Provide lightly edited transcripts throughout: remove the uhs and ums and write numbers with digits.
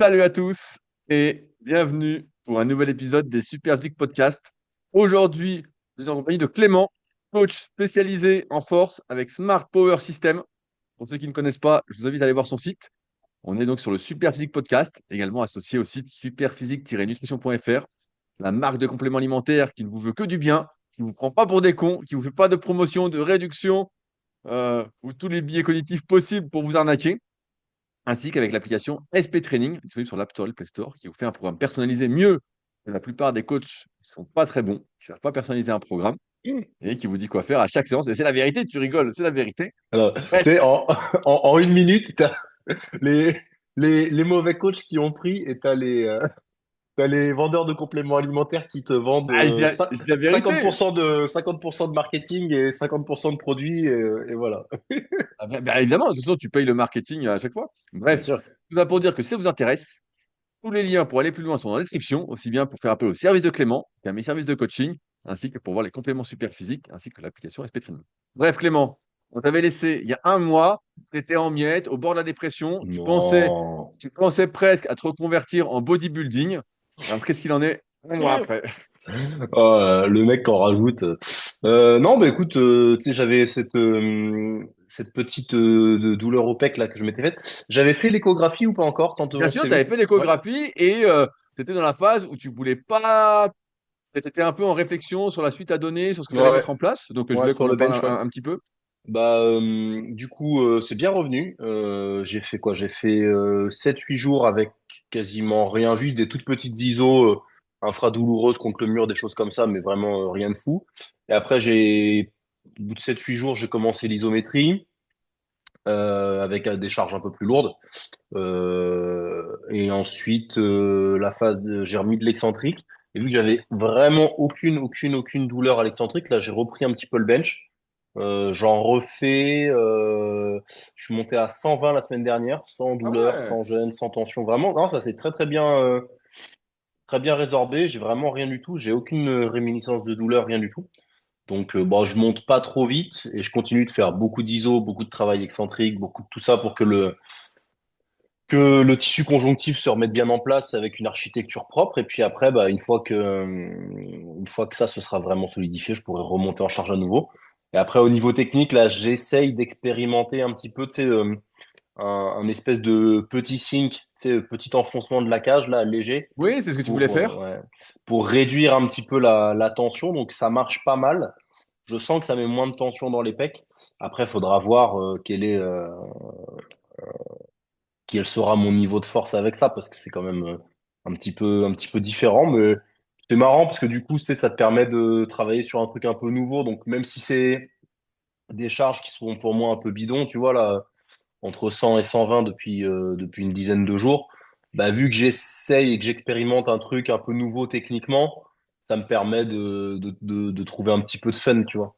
Salut à tous et bienvenue pour un nouvel épisode des Super Physique Podcast. Aujourd'hui, je suis en compagnie de Clément, coach spécialisé en force avec Smart Power System. Pour ceux qui ne connaissent pas, je vous invite à aller voir son site. On est donc sur le Super Physique Podcast, également associé au site superphysique-nutrition.fr, la marque de compléments alimentaires qui ne vous veut que du bien, qui ne vous prend pas pour des cons, qui ne vous fait pas de promotion, de réduction ou tous les biais cognitifs possibles pour vous arnaquer, ainsi qu'avec l'application SP Training, disponible sur l'App Store et le Play Store, qui vous fait un programme personnalisé mieux que la plupart des coachs qui ne sont pas très bons, qui ne savent pas personnaliser un programme, et qui vous dit quoi faire à chaque séance. Et c'est la vérité, tu rigoles, c'est la vérité. Alors, tu Bref, sais, en une minute, t'as les, les mauvais coachs qui ont pris et t'as les vendeurs de compléments alimentaires qui te vendent bah, je dis la vérité. 50% de marketing et 50% de produits et voilà. Ah, bah, évidemment, de toute façon, tu payes le marketing à chaque fois. Bien Bref, sûr. tout ça pour dire que si ça vous intéresse, tous les liens pour aller plus loin sont dans la description, aussi bien pour faire appel au service de Clément qu'à mes services de coaching, ainsi que pour voir les compléments super physiques, ainsi que l'application SP Training. Bref, Clément, on t'avait laissé il y a un mois, tu étais en miettes, au bord de la dépression, Non. tu pensais presque à te reconvertir en bodybuilding. Alors, qu'est-ce qu'il en est un mois après? Oh, le mec qu'en rajoute. Non, bah écoute, tu sais, j'avais cette petite douleur au pec là que je m'étais faite. J'avais fait l'échographie ou pas encore quand Bien on sûr, s'était tu avais vu? fait Ouais. l'échographie et tu étais dans la phase où tu voulais pas. Tu étais un peu en réflexion sur la suite à donner, sur ce que tu allais Ouais. mettre en place. Donc, je Ouais, voulais sur qu'on en le parle bench, ouais. un petit peu. Bah, du coup, c'est bien revenu. J'ai fait quoi? J'ai fait 7-8 jours avec quasiment rien, juste des toutes petites ISO infradouloureuses contre le mur, des choses comme ça, mais vraiment rien de fou. Et après, au bout de 7-8 jours, j'ai commencé l'isométrie avec des charges un peu plus lourdes. Et ensuite, j'ai remis de l'excentrique. Et vu que j'avais vraiment aucune douleur à l'excentrique, là, j'ai repris un petit peu le bench. J'en refais. Je suis monté à 120 la semaine dernière, sans Ah douleur, ouais. sans gêne, sans tension. Vraiment, non, ça s'est très bien résorbé. J'ai vraiment rien du tout. J'ai aucune réminiscence de douleur, rien du tout. Donc, bon, je monte pas trop vite et je continue de faire beaucoup d'iso, beaucoup de travail excentrique, beaucoup de tout ça pour que le tissu conjonctif se remette bien en place avec une architecture propre. Et puis après, bah, une fois que ça se sera vraiment solidifié, je pourrai remonter en charge à nouveau. Et après, au niveau technique, là, j'essaye d'expérimenter un petit peu, tu sais, un espèce de petit sink, tu sais, petit enfoncement de la cage, là, léger, Oui, c'est ce que tu voulais faire. ouais, pour réduire un petit peu la tension. Donc, ça marche pas mal. Je sens que ça met moins de tension dans les pecs. Après, il faudra voir quel sera mon niveau de force avec ça, parce que c'est quand même un petit peu différent, mais c'est marrant parce que du coup, ça te permet de travailler sur un truc un peu nouveau. Donc, même si c'est des charges qui seront pour moi un peu bidons, tu vois, là, entre 100 et 120 depuis une dizaine de jours, bah, vu que j'essaye et que j'expérimente un truc un peu nouveau techniquement, ça me permet de trouver un petit peu de fun, tu vois.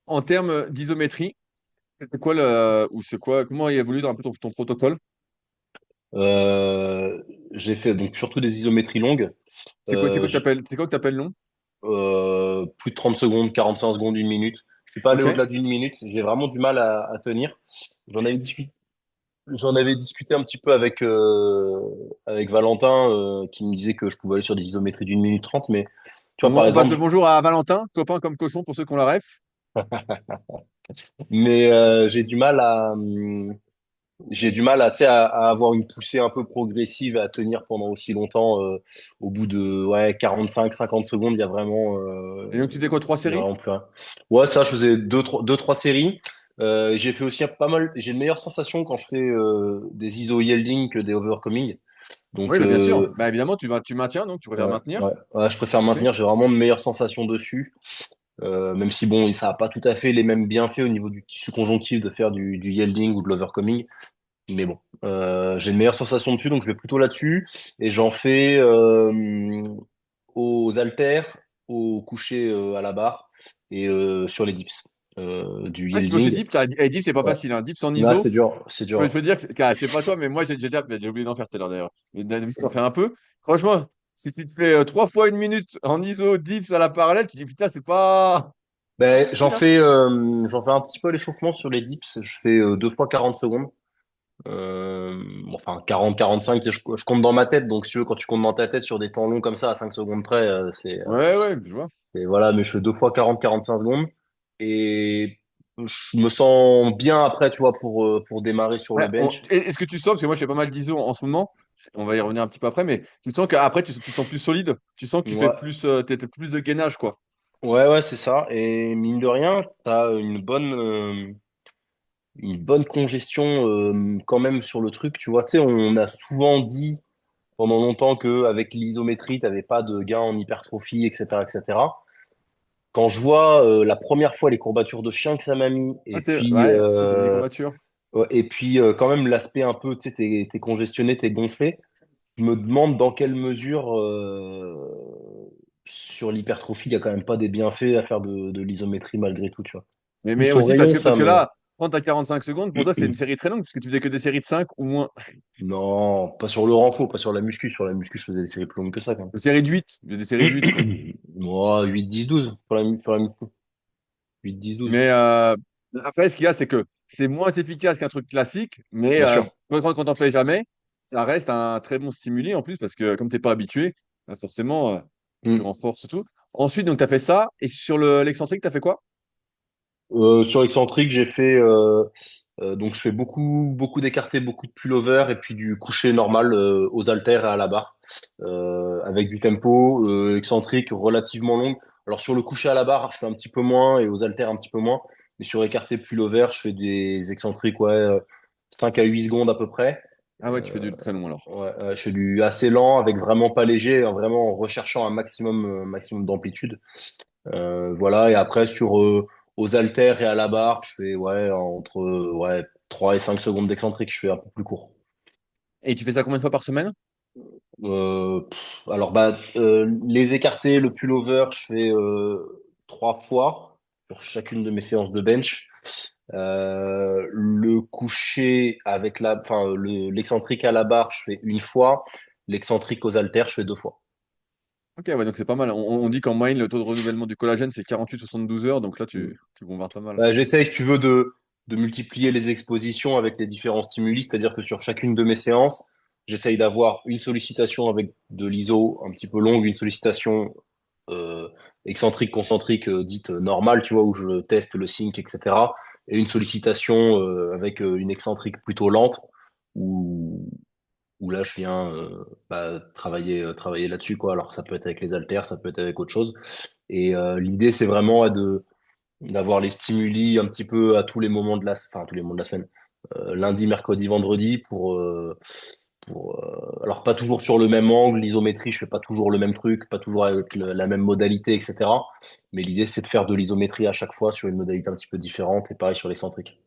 En termes d'isométrie, c'est quoi ou c'est quoi, comment il a évolué dans un peu ton protocole? J'ai fait donc surtout des isométries longues. Euh, C'est quoi que t'appelles long? plus de 30 secondes, 45 secondes, une minute. Je suis pas allé Ok. au-delà d'une minute. J'ai vraiment du mal à tenir. J'en avais discuté, j'en avais discuté un petit peu avec Valentin, qui me disait que je pouvais aller sur des isométries d'une minute 30. Mais tu vois, par On passe exemple, le bonjour à Valentin, copain comme cochon pour ceux qui ont la ref. j'ai du mal j'ai du mal tu sais, à avoir une poussée un peu progressive et à tenir pendant aussi longtemps. Au bout de ouais, 45-50 secondes, Et donc tu fais quoi, trois il y a séries? vraiment plus rien. Ouais, ça, je faisais deux, trois séries. J'ai fait aussi pas mal. J'ai de meilleures sensations quand je fais des ISO yielding que des overcoming. Oui, Donc, bah, bien sûr. Bah, évidemment, tu maintiens, donc tu préfères maintenir, ouais, je préfère je sais. maintenir. J'ai vraiment de meilleures sensations dessus. Même si bon, ça n'a pas tout à fait les mêmes bienfaits au niveau du tissu conjonctif de faire du yielding ou de l'overcoming. Mais bon, j'ai de meilleures sensations dessus, donc je vais plutôt là-dessus. Et j'en fais aux haltères, au coucher à la barre et sur les dips. Du Ah, tu peux aussi yielding. dip. Dip, c'est pas Ouais. facile, hein. Dip sans Là, ISO. c'est Je dur. peux dire que, je sais pas toi, mais moi, j'ai oublié d'en faire tout à l'heure d'ailleurs. Mais d'habitude, j'en fais un peu. Franchement, si tu te fais trois fois une minute en ISO, dips à la parallèle, tu dis putain, c'est pas Ben, facile, hein. j'en fais un petit peu l'échauffement sur les dips. Je fais 2 fois 40 secondes. Enfin, 40-45, tu sais, je compte dans ma tête. Donc, si tu veux, quand tu comptes dans ta tête sur des temps longs comme ça, à 5 secondes près, Ouais, ouais, je vois. voilà, mais je fais deux fois 40-45 secondes. Et je me sens bien après, tu vois, pour démarrer sur le Ouais, bench. est-ce que tu sens, parce que moi je fais pas mal d'ISO en ce moment, on va y revenir un petit peu après, mais tu sens qu'après tu te sens plus solide, tu sens que tu fais Ouais, plus, t'as plus de gainage, quoi. ouais, c'est ça. Et mine de rien, t'as une bonne congestion quand même sur le truc, tu vois. Tu sais, on a souvent dit pendant longtemps qu'avec l'isométrie, t'avais pas de gain en hypertrophie, etc., etc. Quand je vois la première fois les courbatures de chien que ça m'a mis, Ah, ouais, c'est des courbatures. et puis quand même l'aspect un peu, tu sais, t'es congestionné, t'es gonflé, je me demande dans quelle mesure sur l'hypertrophie, il y a quand même pas des bienfaits à faire de l'isométrie malgré tout, tu vois. Mais Plus au aussi rayon, parce ça que me... là, prendre à 45 secondes, pour toi c'est une série très longue, parce que tu faisais que des séries de 5 ou moins. Non, pas sur le renfort, pas sur la muscu. Sur la muscu, je faisais des séries plus longues que ça, quand Des séries de 8, des séries de 8 quoi. même. Moi, 8-10-12 pour la muscu. 8-10-12, Mais après, ce qu'il y a, c'est que c'est moins efficace qu'un truc classique, mais bien sûr. quand t'en fais jamais, ça reste un très bon stimuli en plus, parce que comme t'es pas habitué, bah, forcément, tu Mm. renforces tout. Ensuite, donc, tu as fait ça, et sur l'excentrique, tu as fait quoi? Sur l'excentrique, j'ai fait donc je fais beaucoup d'écartés, beaucoup de pullover et puis du coucher normal aux haltères et à la barre avec du tempo excentrique relativement long. Alors sur le coucher à la barre, je fais un petit peu moins et aux haltères un petit peu moins, mais sur écarté pullover, je fais des excentriques 5 à 8 secondes à peu près. Ah ouais, tu fais du très long alors. Je fais du assez lent avec vraiment pas léger, hein, vraiment en recherchant un maximum d'amplitude. Voilà, et après aux haltères et à la barre, je fais entre 3 et 5 secondes d'excentrique, je fais un peu plus court. Et tu fais ça combien de fois par semaine? Alors les écartés, le pullover, je fais 3 fois sur chacune de mes séances de bench. Le coucher avec l'excentrique à la barre, je fais une fois. L'excentrique aux haltères, je fais 2 fois. Ok, ouais, donc c'est pas mal. On dit qu'en moyenne, le taux de renouvellement du collagène, c'est 48-72 heures, donc là, tu bombardes pas mal. J'essaye, si tu veux, de multiplier les expositions avec les différents stimuli, c'est-à-dire que sur chacune de mes séances, j'essaye d'avoir une sollicitation avec de l'ISO un petit peu longue, une sollicitation euh, excentrique, concentrique, dite normale, tu vois, où je teste le sync, etc. Et une sollicitation avec une excentrique plutôt lente, où, où là, je viens travailler là-dessus, quoi. Alors, ça peut être avec les haltères, ça peut être avec autre chose. Et l'idée, c'est vraiment d'avoir les stimuli un petit peu à tous les moments enfin, à tous les moments de la semaine. Lundi, mercredi, vendredi alors pas toujours sur le même angle, l'isométrie, je fais pas toujours le même truc, pas toujours avec la même modalité, etc. Mais l'idée, c'est de faire de l'isométrie à chaque fois sur une modalité un petit peu différente et pareil sur l'excentrique.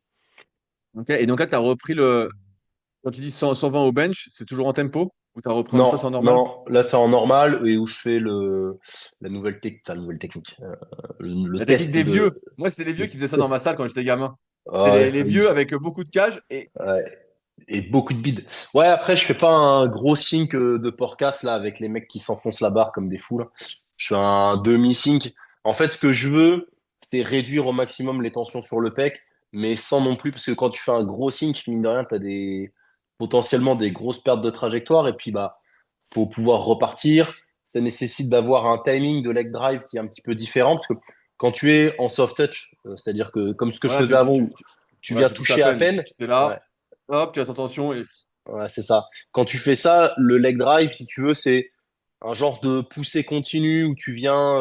Ok, et donc là, tu as repris quand tu dis 120 au bench, c'est toujours en tempo? Ou tu as repris en même temps, c'est en Non, normal? non, là c'est en normal et où je fais la nouvelle technique, le La technique test des vieux. de, Moi, c'était les vieux le qui faisaient ça dans ma test. salle quand j'étais gamin. C'était Ah les ouais, vieux avec beaucoup de cage. Et ouais. Et beaucoup de bides. Ouais, après, je fais pas un gros sync de podcast là avec les mecs qui s'enfoncent la barre comme des fous là. Je fais un demi-sync. En fait, ce que je veux, c'est réduire au maximum les tensions sur le pec, mais sans non plus, parce que quand tu fais un gros sync, mine de rien, t'as potentiellement des grosses pertes de trajectoire, et puis bah, faut pouvoir repartir. Ça nécessite d'avoir un timing de leg drive qui est un petit peu différent, parce que quand tu es en soft touch, c'est-à-dire que comme ce que je voilà, faisais avant, où tu voilà, viens tu touches à toucher à peine. peine, Tu es là, ouais, hop, tu as ton tension. Et ouais, c'est ça. Quand tu fais ça, le leg drive, si tu veux, c'est un genre de poussée continue où tu viens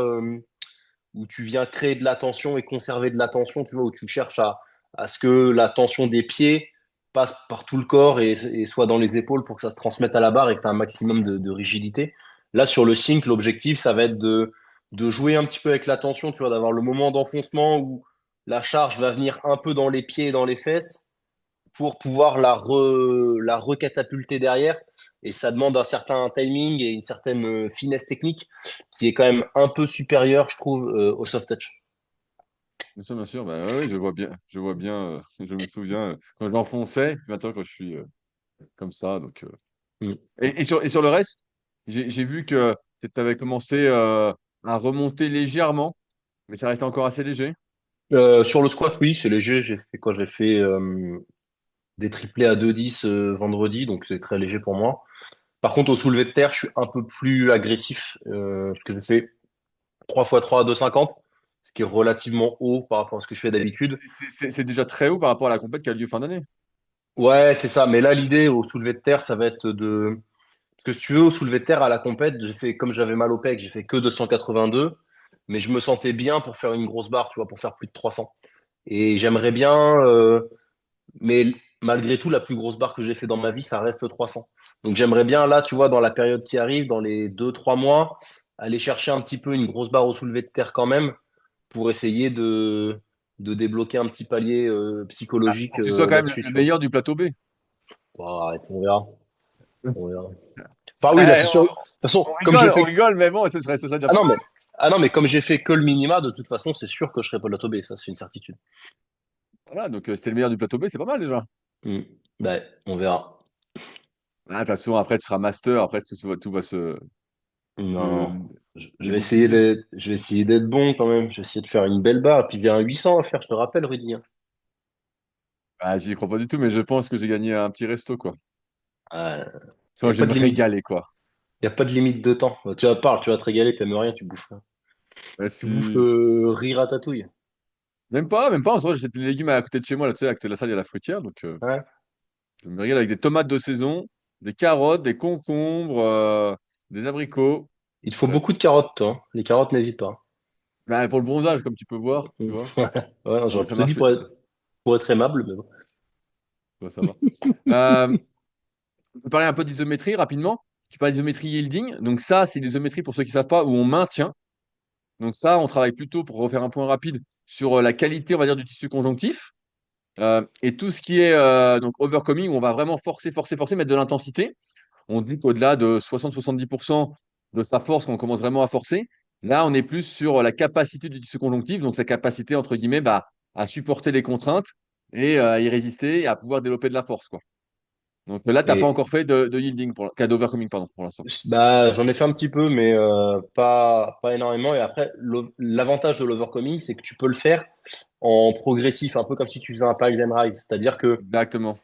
créer de la tension et conserver de la tension, tu vois, où tu cherches à ce que la tension des pieds passe par tout le corps et soit dans les épaules pour que ça se transmette à la barre et que tu as un maximum de rigidité. Là, sur le sync, l'objectif, ça va être de jouer un petit peu avec la tension, tu vois, d'avoir le moment d'enfoncement où la charge va venir un peu dans les pieds et dans les fesses pour pouvoir la recatapulter derrière. Et ça demande un certain timing et une certaine finesse technique qui est quand même un peu supérieure, je trouve, au soft touch. bien sûr, bah, ouais, ouais, je vois bien, je me souviens quand je l'enfonçais, maintenant quand je suis comme ça. Donc, Mm. et sur le reste, j'ai vu que tu avais commencé à remonter légèrement, mais ça restait encore assez léger. Sur le squat, oui, c'est léger. J'ai fait quoi? J'ai fait des triplés à 2,10 vendredi, donc c'est très léger pour moi. Par contre, au soulevé de terre, je suis un peu plus agressif, parce que je fais 3 x 3 à 2,50, ce qui est relativement haut par rapport à ce que je fais Mais d'habitude. c'est déjà très haut par rapport à la compète qui a lieu fin d'année. Ouais, c'est ça. Mais là, l'idée au soulevé de terre, ça va être de... Parce que si tu veux, au soulevé de terre, à la compète, j'ai fait, comme j'avais mal au pec, j'ai fait que 282, mais je me sentais bien pour faire une grosse barre, tu vois, pour faire plus de 300. Et j'aimerais bien, mais malgré tout, la plus grosse barre que j'ai fait dans ma vie, ça reste 300. Donc j'aimerais bien, là, tu vois, dans la période qui arrive, dans les 2 3 mois, aller chercher un petit peu une grosse barre au soulevé de terre quand même, pour essayer de débloquer un petit palier Ah, psychologique pour que tu sois quand même là-dessus, le tu vois. meilleur du plateau B. Bon, arrête, on verra. On verra. Enfin oui, là, Eh, c'est sûr. De toute façon, comme j'ai on fait... rigole, mais bon, ce serait déjà Ah pas non, mal. mais... Ah non, mais comme j'ai fait que le minima, de toute façon, c'est sûr que je serai pas de la ça, c'est une certitude. Voilà, donc c'était le meilleur du plateau B, c'est pas mal déjà. Hmm. Ben, on verra. Ah, de toute façon, après, tu seras master, après, tout va se Non, je vais essayer démocratiser. d'être bon quand même. Je vais essayer de faire une belle barre. Et puis il y a un 800 à faire, je te rappelle, Rudy, hein. Ah, j'y crois pas du tout, mais je pense que j'ai gagné un petit resto, quoi. Il Quand n'y a je vais pas me de limite. régaler, quoi. Il y a pas de limite de temps. Tu vas te régaler, t'aimes rien, tu bouffes. Ouais, Tu bouffes si... riz ratatouille. Même pas, en soi, j'ai des légumes à côté de chez moi, là, tu sais, à côté de la salle, il y a la fruitière, donc Ouais. je me régale avec des tomates de saison, des carottes, des concombres, des abricots. Il te faut Bref. beaucoup de carottes, toi, hein. Les carottes, n'hésite pas. Bah, pour le bronzage, comme tu peux voir, tu Mm. vois, Ouais, non, j'aurais ça plutôt dit marche, pour être aimable, mais bon. ouais, ça va. Euh, on peut parler un peu d'isométrie rapidement. Tu parles d'isométrie yielding. Donc ça, c'est l'isométrie, pour ceux qui ne savent pas, où on maintient. Donc ça, on travaille plutôt, pour refaire un point rapide, sur la qualité, on va dire, du tissu conjonctif. Et tout ce qui est donc overcoming, où on va vraiment forcer, mettre de l'intensité. On dit qu'au-delà de 60-70% de sa force, quand on commence vraiment à forcer, là, on est plus sur la capacité du tissu conjonctif, donc sa capacité, entre guillemets, bah, à supporter les contraintes et à y résister et à pouvoir développer de la force, quoi. Donc là, tu n'as pas Et encore fait de yielding, d'overcoming, pardon, pour l'instant. bah, j'en ai fait un petit peu, mais pas énormément. Et après, l'avantage de l'overcoming, c'est que tu peux le faire en progressif, un peu comme si tu faisais un pile and rise. C'est-à-dire que Exactement.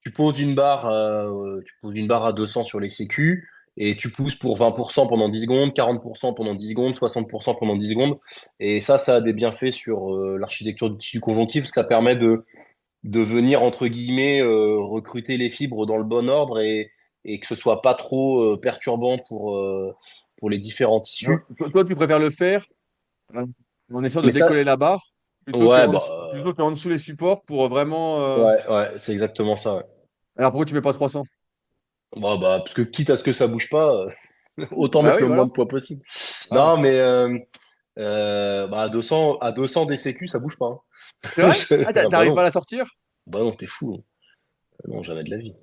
tu poses une barre à 200 sur les sécu et tu pousses pour 20% pendant 10 secondes, 40% pendant 10 secondes, 60% pendant 10 secondes. Et ça a des bienfaits sur l'architecture du tissu conjonctif, parce que ça permet de venir, entre guillemets, recruter les fibres dans le bon ordre et que ce soit pas trop perturbant pour les différents Non, tissus. toi, tu préfères le faire hein, en essayant de Mais ça, décoller la barre ouais, plutôt qu'en dessous les supports pour vraiment. ouais, c'est exactement ça. Ouais. Alors pourquoi tu mets pas 300? Bah, parce que quitte à ce que ça bouge pas, autant Bah mettre oui, le moins voilà. de poids possible. Voilà. Non, mais bah, à 200 des sécu, ça bouge pas, hein. C'est vrai? Ah, Ah bah t'arrives pas à non, la sortir? bah non, t'es fou, hein. Non, jamais de la vie.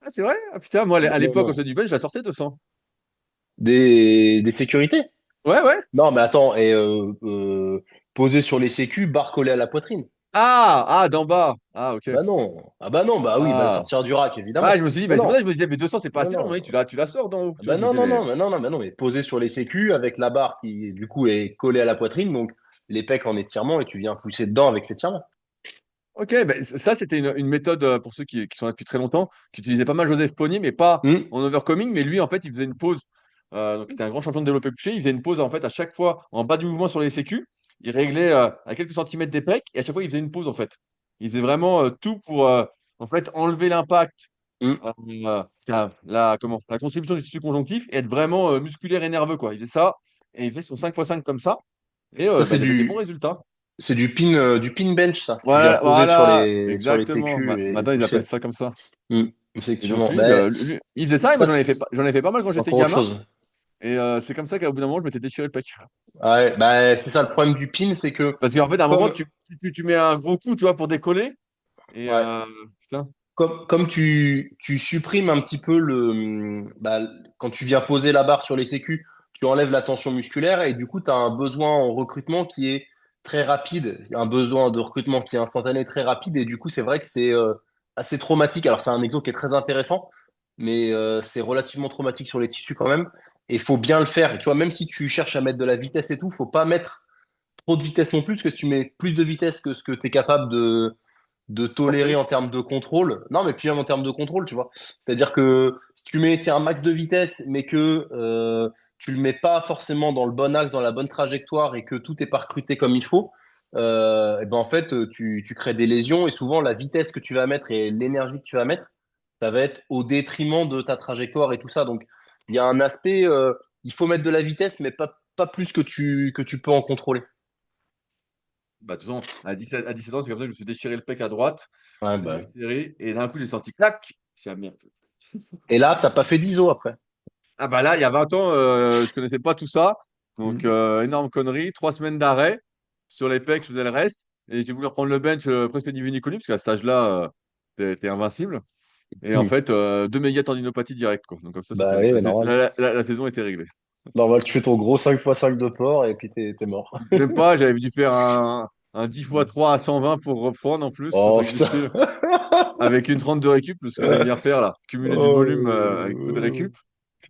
Ah, c'est vrai? Ah, putain, moi, Bah à non, l'époque, quand non. j'étais du bench, je la sortais 200. Des sécurités? Ouais, ouais. Non, mais attends, et posé sur les sécu, barre collée à la poitrine. Ah, d'en bas. Ah, ok. Bah non. Ah bah non, bah oui, bah Ah. sortir du rack, Ah, évidemment. je me suis dit, Mais bah, c'est pour ça non, que je me disais, mais 200, c'est pas non, assez long. non. Mais tu la sors d'en haut. Ah Tu vois, bah je me non, disais, non, mais. non, mais non, non, mais non, mais posé sur les sécu avec la barre qui, du coup, est collée à la poitrine, donc les pecs en étirement et tu viens pousser dedans avec l'étirement. Ok, ben, ça, c'était une méthode pour ceux qui sont là depuis très longtemps, qui utilisait pas mal Joseph Pony, mais pas Hmm. en overcoming. Mais lui, en fait, il faisait une pause. Donc, il était un grand champion de développé couché. Il faisait une pause, en fait, à chaque fois en bas du mouvement sur les sécu. Il réglait à quelques centimètres des pecs et à chaque fois, il faisait une pause, en fait. Il faisait vraiment tout pour, en fait, enlever l'impact, Hmm. la contribution du tissu conjonctif et être vraiment musculaire et nerveux, quoi. Il faisait ça et il faisait son 5x5 comme ça et Ça, bah, il avait des bons résultats. c'est du pin bench, ça. Tu viens Voilà, poser voilà, sur les exactement. sécu et Maintenant, ils appellent pousser. ça comme ça. Hmm. Et donc, Effectivement. lui, Ben, il faisait ça, et moi, ça, j'en ai fait pas mal quand c'est j'étais encore autre gamin. chose. Et c'est comme ça qu'au bout d'un moment, je m'étais déchiré le pec. Ouais, bah, c'est ça le problème du pin, c'est que Parce qu'en fait, à un moment, comme, tu mets un gros coup, tu vois, pour décoller. Et ouais, putain. comme tu supprimes un petit peu bah, quand tu viens poser la barre sur les sécu, tu enlèves la tension musculaire et du coup, tu as un besoin en recrutement qui est très rapide, un besoin de recrutement qui est instantané, très rapide. Et du coup, c'est vrai que c'est assez traumatique. Alors, c'est un exo qui est très intéressant, mais c'est relativement traumatique sur les tissus quand même. Et il faut bien le faire. Et tu vois, même si tu cherches à mettre de la vitesse et tout, faut pas mettre trop de vitesse non plus, parce que si tu mets plus de vitesse que ce que tu es capable de Ok. tolérer en termes de contrôle. Non, mais puis même en termes de contrôle, tu vois. C'est-à-dire que si tu mets tiens, un max de vitesse, mais que tu le mets pas forcément dans le bon axe, dans la bonne trajectoire, et que tout est pas recruté comme il faut, et ben en fait, tu crées des lésions, et souvent la vitesse que tu vas mettre et l'énergie que tu vas mettre, ça va être au détriment de ta trajectoire et tout ça. Donc, il y a un aspect, il faut mettre de la vitesse, mais pas plus que tu peux en contrôler. Bah, de toute façon, à 17 ans, c'est comme ça que je me suis déchiré le pec à droite. Ouais, Je bah. l'ai serré, et d'un coup, j'ai senti clac. J'ai dit, ah, merde. Et là, t'as pas fait d'ISO après. Ah bah là, il y a 20 ans, je connaissais pas tout ça. Donc, Mhm. énorme connerie. 3 semaines d'arrêt sur les pecs, je faisais le reste. Et j'ai voulu reprendre le bench presque du Vinny-Colli, parce qu'à cet âge-là, t'es invincible. Et en Mhm. fait, deux méga tendinopathie directe, quoi. Donc comme ça, Bah c'était oui, la, mais normal. la saison était réglée. Normal, tu fais ton gros 5x5 de porc et puis t'es mort. Même pas, j'avais dû faire un 10 x 3 à 120 pour reprendre en plus, en Oh tant que putain. muscu, avec une 30 de récup, parce que j'aime bien faire là, cumuler du volume avec peu de Oh. récup.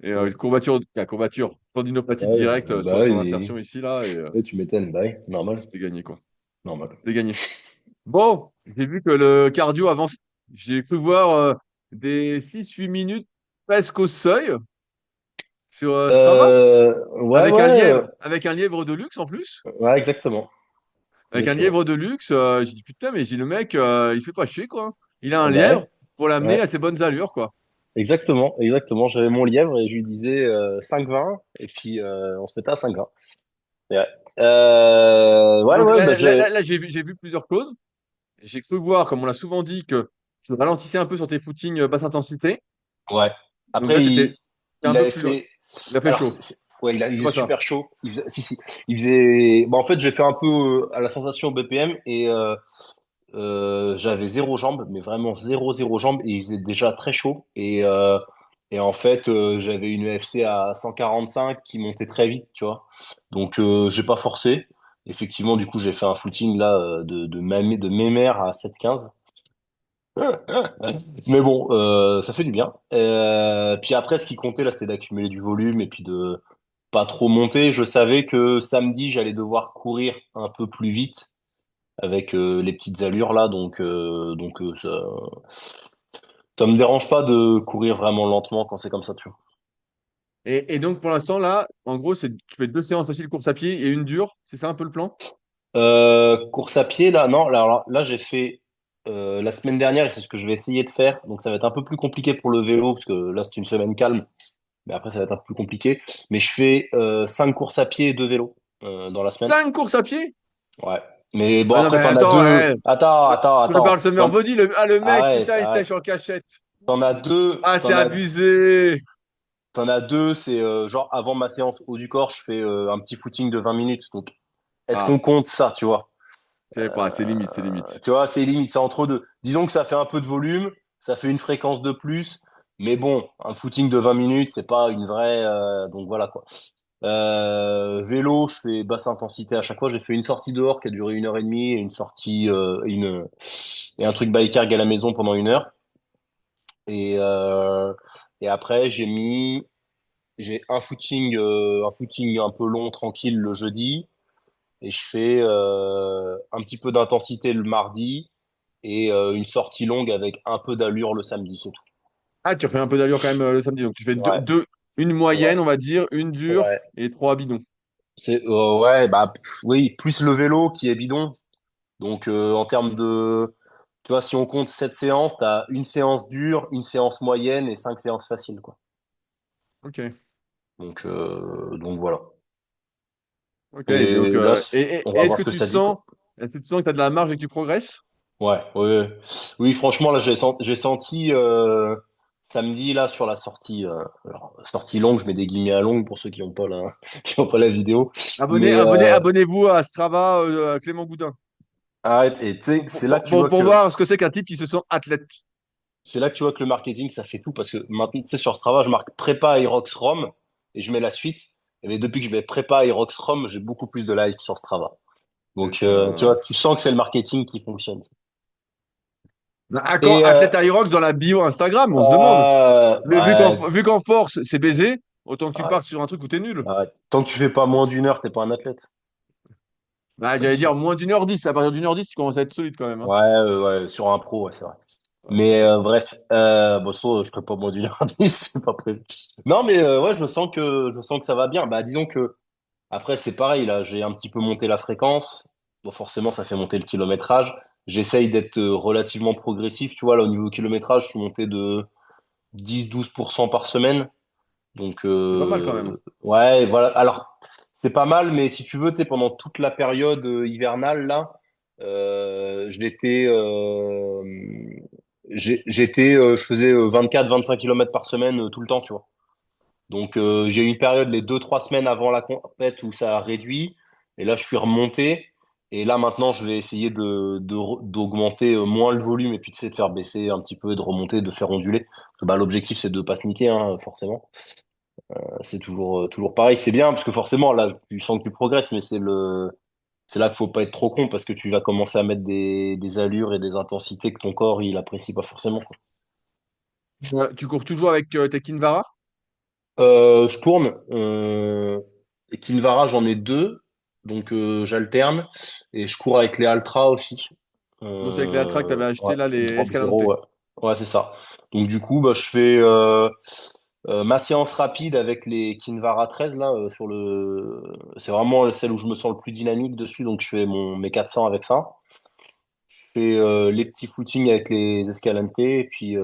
Et courbature, tendinopathie Ouais, directe bah sur oui, l'insertion ici, là, et tu m'étonnes, bah oui, normal, c'était gagné, quoi. normal. C'était gagné. Bon, j'ai vu que le cardio avance. J'ai cru voir des 6 8 minutes presque au seuil sur Strava, Ouais, ouais, avec un lièvre de luxe en plus. ouais, exactement, Avec un exactement. lièvre de luxe, j'ai dit putain, mais j'ai le mec, il se fait pas chier, quoi. Il a un Bah lièvre ouais, pour l'amener à ouais, ses bonnes allures, quoi. exactement, exactement. J'avais mon lièvre et je lui disais 5,20 et puis on se mettait à 5,20. Ouais, ouais, Donc ouais, bah là, j'ai vu plusieurs choses. J'ai cru voir, comme on l'a souvent dit, que tu ralentissais un peu sur tes footings basse intensité. ouais. Donc Après, là, t'étais il un peu avait plus loin. fait. Il a fait Alors, chaud. ouais, il C'est faisait pas ça. super chaud. Si, si. Il faisait. Bah, en fait, j'ai fait un peu à la sensation BPM et j'avais zéro jambe, mais vraiment zéro jambe et il faisait déjà très chaud. Et en fait, j'avais une UFC à 145 qui montait très vite, tu vois. Donc, j'ai pas forcé. Effectivement, du coup, j'ai fait un footing là de mémère à 7,15. Mais bon, ça fait du bien. Puis après, ce qui comptait là, c'était d'accumuler du volume et puis de pas trop monter. Je savais que samedi, j'allais devoir courir un peu plus vite avec les petites allures là, donc ça me dérange pas de courir vraiment lentement quand c'est comme ça, tu vois. Et donc, pour l'instant, là, en gros, tu fais 2 séances faciles course à pied et une dure. C'est ça un peu le plan? Course à pied là, non, là j'ai fait la semaine dernière et c'est ce que je vais essayer de faire. Donc ça va être un peu plus compliqué pour le vélo parce que là c'est une semaine calme. Mais après, ça va être un peu plus compliqué. Mais je fais 5 courses à pied et 2 vélos dans la semaine. 5 courses à pied? Ouais. Mais bon, Ah non, mais après, t'en as attends, deux. Attends, attends, prépare le attends. summer body. Le mec, Arrête, putain, il arrête. sèche en cachette. T'en as deux. Ah, c'est abusé. T'en as deux. C'est genre avant ma séance haut du corps, je fais un petit footing de 20 minutes. Donc, est-ce qu'on Ah, compte ça, tu vois? je sais pas, c'est limite, c'est limite. Tu vois, c'est limite, c'est entre deux. Disons que ça fait un peu de volume, ça fait une fréquence de plus. Mais bon, un footing de 20 minutes, c'est pas une vraie. Donc voilà quoi. Vélo, je fais basse intensité à chaque fois. J'ai fait une sortie dehors qui a duré 1 heure et demie et une sortie et un truc bike-erg à la maison pendant 1 heure. Et, euh, et après, j'ai un footing un peu long, tranquille le jeudi. Et je fais un petit peu d'intensité le mardi et une sortie longue avec un peu d'allure le samedi, c'est tout. Ah, tu refais un peu d'allure quand même le samedi. Donc, tu fais Ouais, une moyenne, ouais, on va dire, une dure ouais. et 3 bidons. Ouais, bah oui, plus le vélo qui est bidon. Donc, en termes de, tu vois, si on compte 7 séances, tu as une séance dure, une séance moyenne et 5 séances faciles, quoi. Ok. Donc voilà. Ok. Et donc, Et là, on et va voir ce que ça dit, quoi. est-ce que tu sens que tu as de la marge et que tu progresses? Ouais, ouais, ouais. Oui, franchement, là, j'ai senti samedi, là, sur la sortie, alors, sortie longue, je mets des guillemets à longue pour ceux qui n'ont pas qui ont pas la vidéo. Mais Abonnez-vous à Strava, à Clément Goudin, arrête, et tu sais, pour voir ce que c'est qu'un type qui se sent athlète. c'est là que tu vois que le marketing, ça fait tout parce que maintenant, tu sais, sur Strava, je marque prépa Aerox Rome et je mets la suite. Et mais depuis que je mets prépa Aerox Rome, j'ai beaucoup plus de likes sur Strava. C'est Donc, tu vois, ça. tu sens que c'est le marketing qui fonctionne. Ah, quand Et athlète Aerox dans la bio Instagram, on se demande. Mais ouais, vu qu'en force, c'est baisé, autant que tu ouais, partes sur un truc où t'es nul. ouais. Tant que tu fais pas moins d'1 heure, t'es pas un athlète. Bah, j'allais dire moins d'1h10. À partir d'1h10, tu commences à être solide quand même, hein. Ouais, sur un pro, ouais, c'est vrai. Ouais, Mais bref, bon, ça, je ferai pas moins d'une heure dix, c'est pas prévu. Non, mais ouais, je sens que ça va bien. Bah, disons que après, c'est pareil, là, j'ai un petit peu monté la fréquence. Bon, forcément, ça fait monter le kilométrage. J'essaye d'être relativement progressif. Tu vois, là, au niveau kilométrage, je suis monté de 10-12% par semaine. Donc, c'est pas mal quand même. ouais, voilà. Alors, c'est pas mal, mais si tu veux, tu sais, pendant toute la période hivernale, là, j'étais, je faisais 24-25 km par semaine tout le temps, tu vois. Donc, j'ai eu une période, les 2-3 semaines avant la compète, où ça a réduit. Et là, je suis remonté. Et là, maintenant, je vais essayer d'augmenter moins le volume et puis tu sais, de faire baisser un petit peu, de remonter, de faire onduler. Parce que, bah, l'objectif, c'est de pas se niquer, hein, forcément. C'est toujours pareil. C'est bien, parce que forcément, là, tu sens que tu progresses, mais c'est là qu'il faut pas être trop con, parce que tu vas commencer à mettre des allures et des intensités que ton corps, il apprécie pas forcément, quoi. Tu cours toujours avec tes Kinvara? Je tourne. Et Kinvara, j'en ai deux. Donc, j'alterne. Et je cours avec les Altra aussi. Non, c'est avec les Altra que tu avais Ouais, acheté là, les Drop Escalante. Zero, ouais. Ouais, c'est ça. Donc, du coup, bah, je fais ma séance rapide avec les Kinvara 13 là, c'est vraiment celle où je me sens le plus dynamique dessus. Donc, je fais mes 400 avec ça. Je fais les petits footings avec les Escalante. Et puis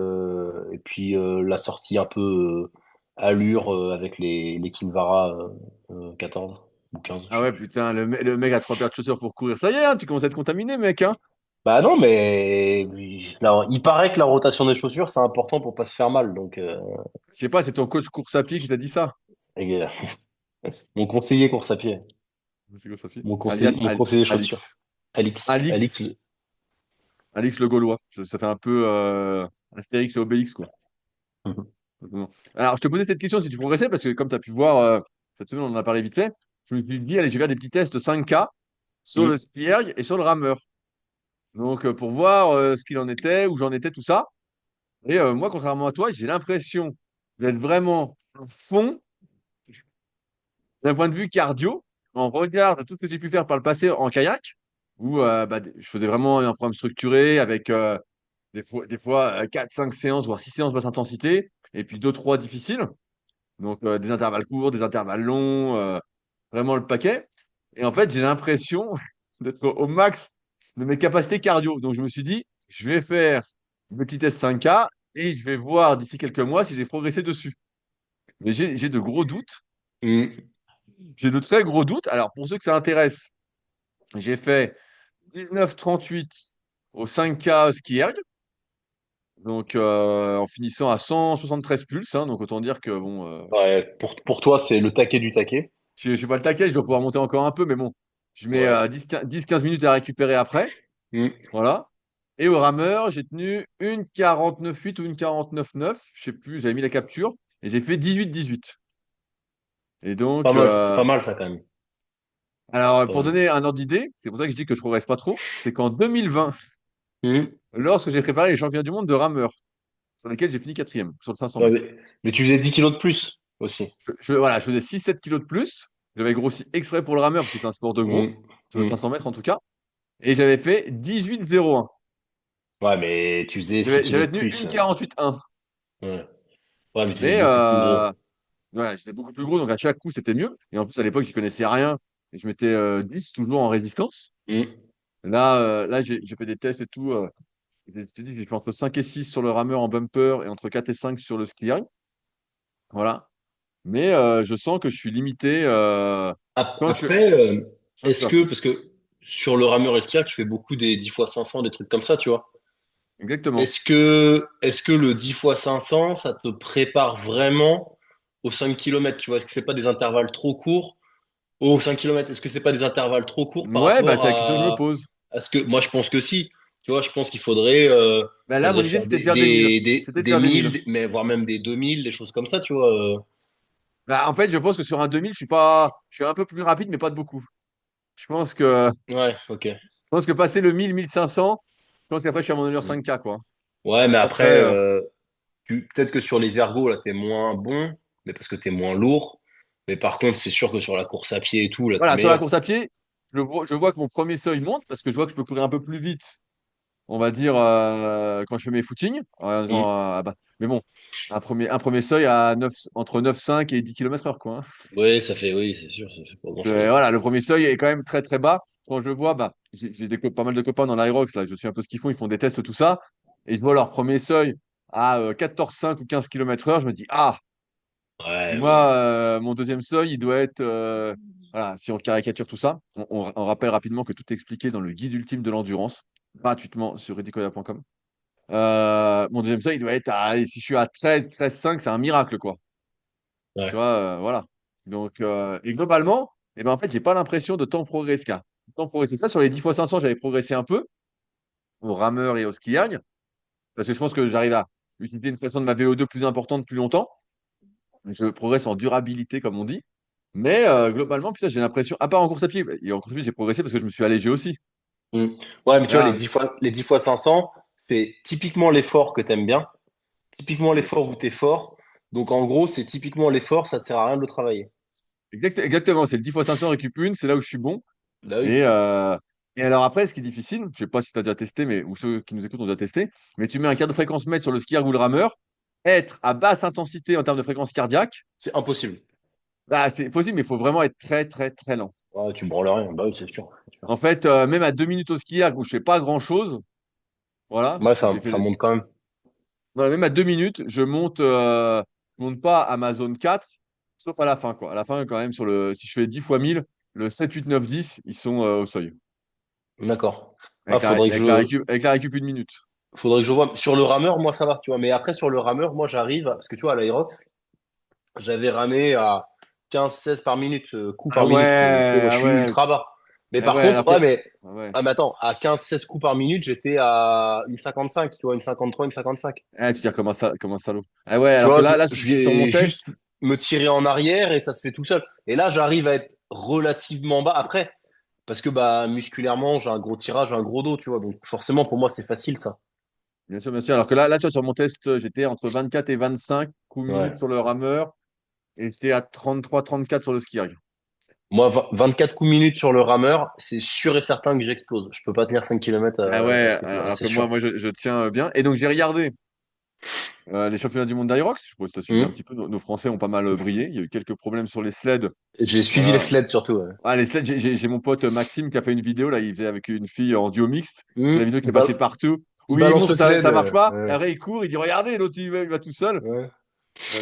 la sortie un peu allure avec les Kinvara 14 ou 15, je Ah sais ouais, plus. putain, le mec a 3 paires de chaussures pour courir. Ça y est, hein, tu commences à être contaminé, mec, hein. Bah non, mais là, il paraît que la rotation des chaussures, c'est important pour pas se faire mal. Donc, Je sais pas, c'est ton coach course à pied qui t'a dit ça. et, mon conseiller course à pied, C'est quoi, Sophie? mon conseiller, Alias mon conseiller chaussures, Alix. Alix, Alix. Alix. Alix le Gaulois. Ça fait un peu Astérix et Obélix, quoi. Mhm. Simplement. Alors, je te posais cette question si tu progressais, parce que comme tu as pu voir, cette semaine, on en a parlé vite fait. Je me suis dit, allez, je vais faire des petits tests 5K sur le Mhm. Spierg et sur le rameur. Donc, pour voir ce qu'il en était, où j'en étais, tout ça. Et moi, contrairement à toi, j'ai l'impression d'être vraiment à fond d'un point de vue cardio. On regarde tout ce que j'ai pu faire par le passé en kayak, où bah, je faisais vraiment un programme structuré avec des fois 4-5 séances, voire 6 séances basse intensité, et puis 2-3 difficiles. Donc, des intervalles courts, des intervalles longs, vraiment le paquet. Et en fait, j'ai l'impression d'être au max de mes capacités cardio. Donc, je me suis dit, je vais faire le petit test 5K et je vais voir d'ici quelques mois si j'ai progressé dessus. Mais j'ai de gros doutes. Mhm. J'ai de très gros doutes. Alors, pour ceux que ça intéresse, j'ai fait 19,38 au 5K ski erg. Donc, en finissant à 173 pulses, hein. Donc, autant dire que bon, Ouais, pour toi, c'est le taquet du taquet. je suis pas le taquet, je dois pouvoir monter encore un peu, mais bon, je mets Ouais. 10-15 minutes à récupérer après. Mhm. Voilà. Et au rameur, j'ai tenu une 49,8 ou une 49,9, je sais plus, j'avais mis la capture, et j'ai fait 18-18. Et Pas donc, mal, c'est pas mal ça quand même. alors Pas pour mal. donner un ordre d'idée, c'est pour ça que je dis que je progresse pas trop, c'est qu'en 2020, Mhm. lorsque j'ai préparé les championnats du monde de rameur, sur lesquels j'ai fini quatrième, sur le 500 Ouais, mètres, mais tu faisais 10 kilos de plus aussi. voilà, je faisais 6-7 kilos de plus, j'avais grossi exprès pour le rameur, parce que c'est un sport de gros, Mhm. sur le Mhm. 500 mètres en tout cas, et j'avais fait 18-01. Ouais, mais tu faisais 6 kilos J'avais de tenu plus. une 48-1. Ouais. Ouais, mais c'était Mais beaucoup plus gros. voilà, j'étais beaucoup plus gros, donc à chaque coup, c'était mieux. Et en plus, à l'époque, j'y connaissais rien. Et je mettais 10 toujours en résistance. Mhm. Là, j'ai fait des tests et tout. Je t'ai dit, j'ai fait entre 5 et 6 sur le rameur en bumper et entre 4 et 5 sur le ski. Voilà. Mais je sens que je suis limité quand Après, je suis à fond. parce que sur le rameur et le skier, tu fais beaucoup des 10 fois 500, des trucs comme ça, tu vois. Exactement. Est-ce que le 10 fois 500, ça te prépare vraiment aux 5 kilomètres, tu vois? Est-ce que c'est pas des intervalles trop courts? Aux 5 kilomètres, est-ce que c'est pas des intervalles trop courts par Ouais, bah, rapport c'est la question que je me pose. à ce que, moi, je pense que si. Tu vois, je pense qu'il faudrait, Bah, là, mon faudrait idée, faire c'était de faire des 1000. C'était de des faire des 1000. 1000, mais voire même des 2000, des choses comme ça, tu vois. Bah, en fait, je pense que sur un 2000, je suis pas, je suis un peu plus rapide, mais pas de beaucoup. Je pense que Ouais, ok. passer le 1000-1500, je pense qu'après, je suis à mon allure 5K, quoi. Ouais, mais Après, après, peut-être que sur les ergos, là, t'es moins bon, mais parce que t'es moins lourd. Mais par contre, c'est sûr que sur la course à pied et tout, là, t'es voilà, sur la meilleur. course à pied, je vois que mon premier seuil monte parce que je vois que je peux courir un peu plus vite, on va dire, quand je fais mes footings. Hmm. Bah, mais bon, un premier seuil à 9, entre 9,5 et 10 km/h, quoi, hein. Oui, oui, c'est sûr, ça fait pas grand-chose. Voilà, le premier seuil est quand même très très bas. Quand je le vois, bah, j'ai pas mal de copains dans l'Aerox, là, je suis un peu ce qu'ils font, ils font des tests, tout ça, et je vois leur premier seuil à 14,5 ou 15 km/h, je me dis, ah, si Ouais, ouais. moi, mon deuxième seuil, il doit être, voilà, si on caricature tout ça, on rappelle rapidement que tout est expliqué dans le guide ultime de l'endurance, gratuitement sur ridicola.com. Mon deuxième seuil, il doit être à, allez, si je suis à 13,5, c'est un miracle, quoi. Tu Ouais. vois, voilà. Donc, et globalement, eh ben, en fait, j'ai pas l'impression de tant progresser. Tant progresser que ça. Sur les 10 fois 500, j'avais progressé un peu au rameur et au ski erg, parce que je pense que j'arrive à utiliser une fraction de ma VO2 plus importante plus longtemps. Je progresse en durabilité, comme on dit. Mais globalement, putain, j'ai l'impression, à part en course à pied, et en course à pied, j'ai progressé parce que je me suis allégé aussi. Hmm. Ouais, mais tu vois, Là, les 10 fois 500, c'est typiquement l'effort que t'aimes bien, typiquement oui, l'effort où t'es fort. Donc, en gros, c'est typiquement l'effort, ça sert à rien de le travailler. exactement, c'est le 10 fois 500 récup une, c'est là où je suis bon. Bah oui. Et, euh, et alors après, ce qui est difficile, je sais pas si tu as déjà testé, mais, ou ceux qui nous écoutent ont déjà testé, mais tu mets un quart de fréquence mètre sur le skier ou le rameur, être à basse intensité en termes de fréquence cardiaque, C'est impossible. bah, c'est possible, mais il faut vraiment être très, très, très lent. Ouais, tu branles rien. Bah oui, c'est sûr. C'est sûr. En fait, même à 2 minutes au skier où je fais pas grand-chose, voilà, Moi, où j'ai ça fait, monte quand même. voilà, même à 2 minutes, je monte pas à ma zone 4, sauf à la fin, quoi. À la fin, quand même, si je fais 10 fois 1000, le 7, 8, 9, 10, ils sont au seuil. D'accord. Ah, Avec la, avec la récup 1 minute. faudrait que je vois. Sur le rameur, moi, ça va, tu vois. Mais après, sur le rameur, moi, j'arrive, parce que tu vois, à l'Aerox, j'avais ramé à 15-16 par minute, coups Ah par minute. Donc, tu sais, ouais, moi, je ah suis ouais, ultra bas. Mais ah par ouais, contre, alors que. Ah ouais. ah, mais attends, à 15-16 coups par minute, j'étais à une 55, tu vois, une 53, une 55. Ah, tu dis comme un salaud. Ah ouais, Tu alors que vois, là, je sur mon vais test, juste me tirer en arrière et ça se fait tout seul. Et là, j'arrive à être relativement bas. Après, parce que bah, musculairement, j'ai un gros tirage, j'ai un gros dos, tu vois. Donc, forcément, pour moi, c'est facile, ça. bien sûr, bien sûr. Alors que là, tu vois, sur mon test, j'étais entre 24 et 25 coups minutes Ouais. sur le rameur et j'étais à 33, 34 sur le ski erg. Moi, 24 coups minutes sur le rameur, c'est sûr et certain que j'explose. Je peux pas tenir 5 km Ah à ouais, ce rythme-là, alors c'est que moi, sûr. je tiens bien. Et donc, j'ai regardé les championnats du monde d'Aerox. Je sais pas si tu as suivi un Hum. petit peu. Nos Français ont pas mal brillé. Il y a eu quelques problèmes sur les sleds. J'ai suivi les Voilà. sleds surtout. Ouais. Ah, les sleds, j'ai mon pote Maxime qui a fait une vidéo. Là, il faisait avec une fille en duo mixte. C'est la vidéo qui est passée partout. Il Où il balance montre le que ça sled. marche pas. Et Ouais. après, il court. Il dit, regardez, l'autre, il va tout seul. Ouais.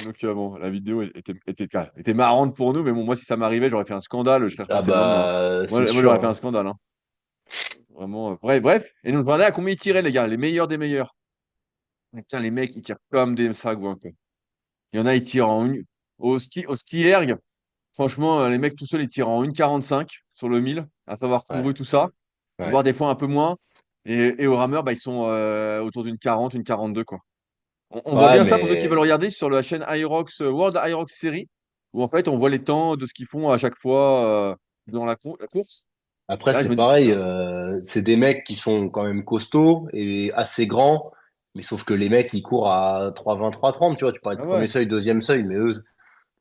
Donc, bon, la vidéo était marrante pour nous, mais bon, moi, si ça m'arrivait, j'aurais fait un scandale, je serais Ah repassé le lendemain, hein. bah, c'est Moi, sûr, j'aurais fait un hein. scandale, hein. Vraiment. Bref, bref. Et nous, voilà à combien ils tiraient, les gars, les meilleurs des meilleurs. Mais putain, les mecs, ils tirent comme des sagouins, quoi. Il y en a, ils tirent au ski erg. Franchement, les mecs tout seuls, ils tirent en 1,45 sur le 1000, à savoir Ouais. couru tout ça, Ouais. voire des fois un peu moins. Et au rameur, bah, ils sont autour d'une 40, une 42, quoi. On voit Ouais, bien ça pour ceux qui veulent mais regarder sur la chaîne Aerox, World Aerox Series, où en fait on voit les temps de ce qu'ils font à chaque fois dans la course. après, Là, je c'est me dis, pareil. putain. C'est des mecs qui sont quand même costauds et assez grands. Mais sauf que les mecs, ils courent à 3,20, 3,30. Tu vois, tu parlais de Ah premier ouais. seuil, deuxième seuil. Mais eux,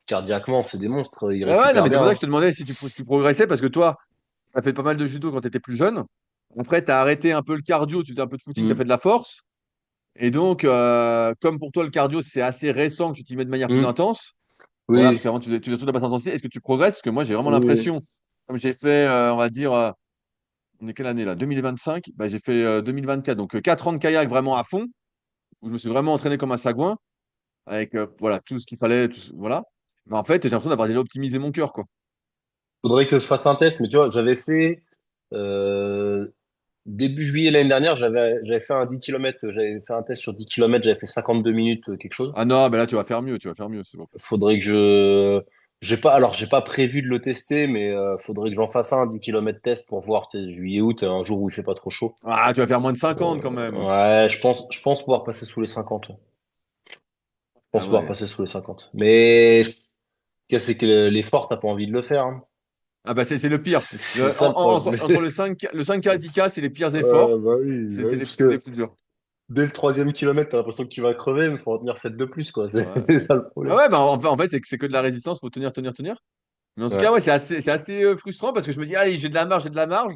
cardiaquement, c'est des monstres. Ils Ah ouais, non, récupèrent mais c'est pour ça que bien. je te demandais si tu progressais, parce que toi, tu as fait pas mal de judo quand tu étais plus jeune. Après, tu as arrêté un peu le cardio, tu faisais un peu de footing, tu as fait Hum, de la force. Et donc, comme pour toi, le cardio, c'est assez récent que tu t'y mets de manière plus hum. intense. Voilà, parce Oui, qu'avant, tu faisais tout de la basse intensité. Est-ce que tu progresses? Parce que moi, j'ai vraiment oui. l'impression, comme j'ai fait, on va dire, on est quelle année là? 2025? Bah, j'ai fait 2024. Donc 4 ans de kayak vraiment à fond, où je me suis vraiment entraîné comme un sagouin, avec voilà, tout ce qu'il fallait. Voilà. Mais en fait, j'ai l'impression d'avoir déjà optimisé mon cœur, quoi. Faudrait que je fasse un test. Mais tu vois, j'avais fait euh, début juillet l'année dernière, j'avais fait un 10 km. J'avais fait un test sur 10 km. J'avais fait 52 minutes, quelque chose. Ah non, ben là, tu vas faire mieux, tu vas faire mieux, c'est bon. Faudrait que je. J'ai pas prévu de le tester, mais faudrait que j'en fasse un 10 km test pour voir, tu sais, juillet, août, un jour où il fait pas trop chaud. Ah, tu vas faire moins de 50 quand même. Ouais, je pense pouvoir passer sous les 50. Ouais. Je Ah pense pouvoir ouais. passer sous les 50. Mais ce qu'il y a, c'est que l'effort, t'as pas envie de le faire, hein. Ah bah c'est le pire. C'est ça le problème. Entre le 5K et le 10K, c'est les pires efforts. Bah oui, bah oui, parce C'est les que plus durs. dès le troisième kilomètre, t'as l'impression que tu vas crever, mais il faut en tenir 7 de plus, quoi. C'est Ouais. c'est ça le Ah problème. ouais, bah en fait, c'est que de la résistance, faut tenir, tenir, tenir. Mais en tout cas, Ouais. ouais, c'est assez frustrant parce que je me dis, allez, j'ai de la marge, j'ai de la marge.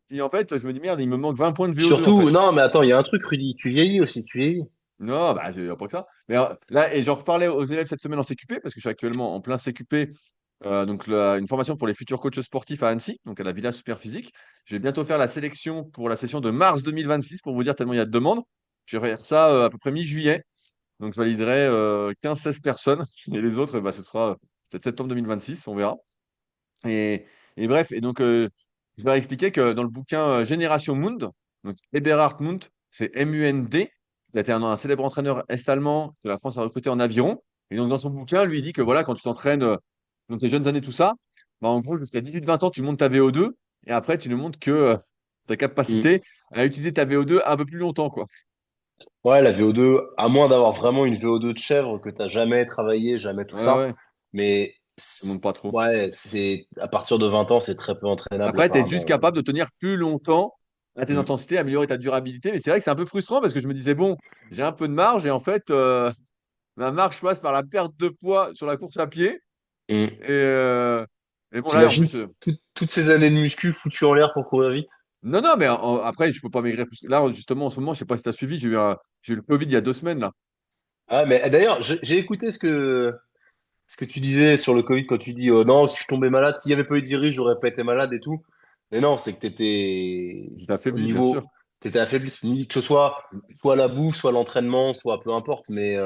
Et en fait, je me dis, merde, il me manque 20 points de VO2 en Surtout, fait. non, mais attends, il y a un truc, Rudy, tu vieillis aussi, tu vieillis. Non, bah, j'ai pas que ça. Mais là, et j'en reparlais aux élèves cette semaine en CQP, parce que je suis actuellement en plein CQP, donc une formation pour les futurs coachs sportifs à Annecy, donc à la Villa Superphysique. Je vais bientôt faire la sélection pour la session de mars 2026, pour vous dire tellement il y a de demandes. Je vais faire ça à peu près mi-juillet, donc je validerai 15-16 personnes, et les autres, bah, ce sera peut-être septembre 2026, on verra. Et, et bref, et donc je leur ai expliqué que dans le bouquin Génération Mund, donc Eberhard Mund, c'est M-U-N-D, il a été un célèbre entraîneur est-allemand que la France a recruté en aviron. Et donc dans son bouquin, lui, il dit que voilà, quand tu t'entraînes dans tes jeunes années, tout ça, bah, en gros, jusqu'à 18-20 ans, tu montes ta VO2, et après, tu ne montes que ta Mm. capacité à utiliser ta VO2 un peu plus longtemps, quoi. Ouais, la VO2, à moins d'avoir vraiment une VO2 de chèvre que t'as jamais travaillé, jamais tout Ouais, ça. ouais, Mais tu montes pas trop. ouais, c'est à partir de 20 ans, c'est très peu entraînable Après, tu es juste apparemment. capable de tenir plus longtemps à tes Mm. intensités, améliorer ta durabilité. Mais c'est vrai que c'est un peu frustrant parce que je me disais, bon, j'ai un peu de marge et en fait, ma marge passe par la perte de poids sur la course à pied. Mm. Et, euh, et bon, là, en T'imagines plus, toutes ces années de muscu foutues en l'air pour courir vite? non, non, mais après, je peux pas maigrir plus. Là, justement, en ce moment, je sais pas si tu as suivi, j'ai eu le Covid il y a 2 semaines, là. Ah, mais d'ailleurs, j'ai écouté ce que tu disais sur le Covid quand tu dis non, si je tombais malade, s'il n'y avait pas eu de virus, j'aurais pas été malade et tout. Mais non, c'est que t'étais J'étais au affaibli, bien sûr. niveau, t'étais affaibli, que ce soit la bouffe, soit l'entraînement, soit peu importe, mais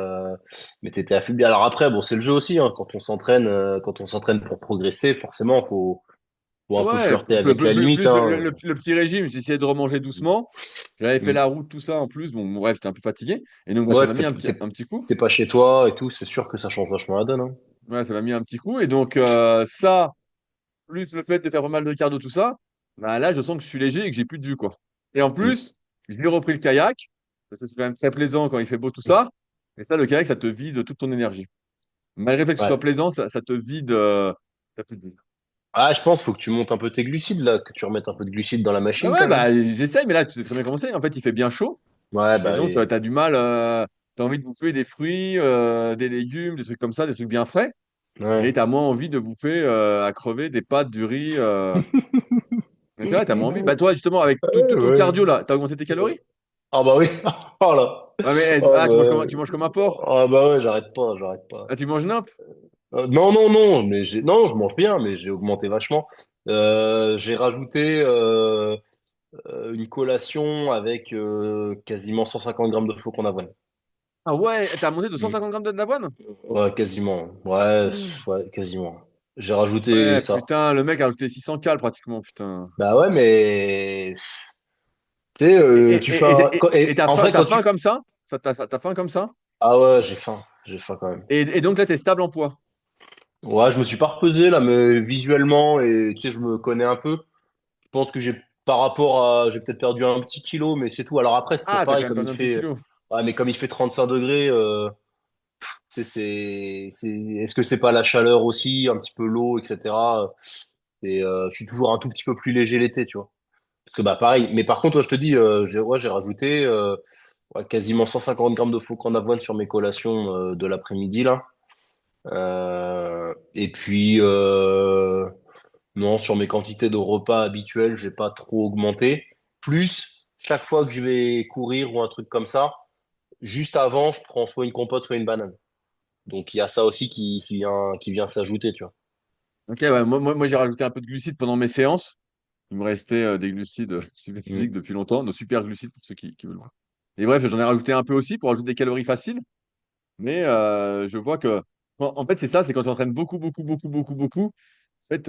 t'étais affaibli. Alors après, bon, c'est le jeu aussi, hein, quand on s'entraîne pour progresser, forcément, faut un peu Ouais, flirter avec la limite, plus hein. le petit régime, j'ai essayé de remanger doucement. J'avais fait Mm. la route, tout ça en plus. Bon, bref, j'étais un peu fatigué. Et donc, bah, ça Ouais, m'a puis mis t'es un petit coup. t'es pas chez toi et tout, c'est sûr que ça change vachement la donne, hein. Ouais, ça m'a mis un petit coup. Et donc, ça, plus le fait de faire pas mal de cardio, tout ça, bah, là, je sens que je suis léger et que j'ai plus de jus, quoi. Et en Mm. plus, j'ai repris le kayak. Parce que c'est quand même très plaisant quand il fait beau, tout ça. Et ça, le kayak, ça te vide toute ton énergie. Malgré le fait que ce soit Ouais. plaisant, ça te vide. T'as plus de vie. Ah, je pense, faut que tu montes un peu tes glucides, là, que tu remettes un peu de glucides dans la Ouais, machine, ouais, quand même. bah, j'essaye, mais là, tu sais très bien comment c'est. En fait, il fait bien chaud. Ouais, Et bah, donc, tu as du mal. Tu as envie de bouffer des fruits, des légumes, des trucs comme ça, des trucs bien frais. Et ouais. tu as moins envie de bouffer à crever des pâtes, du riz. Mais c'est vrai, tu as moins envie. Bah, toi, justement, avec tout Ouais, ton ouais. cardio, là, tu as augmenté tes calories? Ah bah oui. Oh là. Ouais, mais Oh tu bah, manges comme un porc. ah bah ouais, j'arrête pas, j'arrête pas. Ah, tu manges nimp. Non, non, non, non, je mange bien, mais j'ai augmenté vachement. J'ai rajouté une collation avec quasiment 150 grammes de flocons d'avoine. Ah ouais, t'as monté de Mm. 150 grammes d'avoine? Ouais, quasiment. Ouais, ouais, quasiment. J'ai rajouté Ouais, ça. putain, le mec a ajouté 600 cales pratiquement, putain. Bah ouais, mais tu sais, Et tu fais un... et en fait, t'as quand faim tu... comme ça? T'as faim comme ça? Ah ouais, j'ai faim quand même. Et donc là, t'es stable en poids. Ouais, je me suis pas repesé là, mais visuellement, et tu sais, je me connais un peu. Je pense que par rapport j'ai peut-être perdu un petit kilo, mais c'est tout. Alors après, c'est toujours Ah, t'as pareil, quand même perdu un petit kilo. ouais, mais comme il fait 35 degrés, tu sais, est-ce que c'est pas la chaleur aussi, un petit peu l'eau, etc. Je suis toujours un tout petit peu plus léger l'été, tu vois. Parce que bah pareil, mais par contre, ouais, je te dis, j'ai rajouté ouais, quasiment 150 grammes de flocons d'avoine sur mes collations de l'après-midi là. Et puis non, sur mes quantités de repas habituels, j'ai pas trop augmenté. Plus, chaque fois que je vais courir ou un truc comme ça, juste avant, je prends soit une compote, soit une banane. Donc il y a ça aussi qui vient s'ajouter, tu vois. Ok, ouais, moi j'ai rajouté un peu de glucides pendant mes séances. Il me restait des glucides super Mm. physiques depuis longtemps, nos super glucides pour ceux qui veulent voir. Et bref, j'en ai rajouté un peu aussi pour ajouter des calories faciles. Mais je vois que, en fait, c'est ça, c'est quand tu entraînes beaucoup, beaucoup, beaucoup, beaucoup, beaucoup. En fait,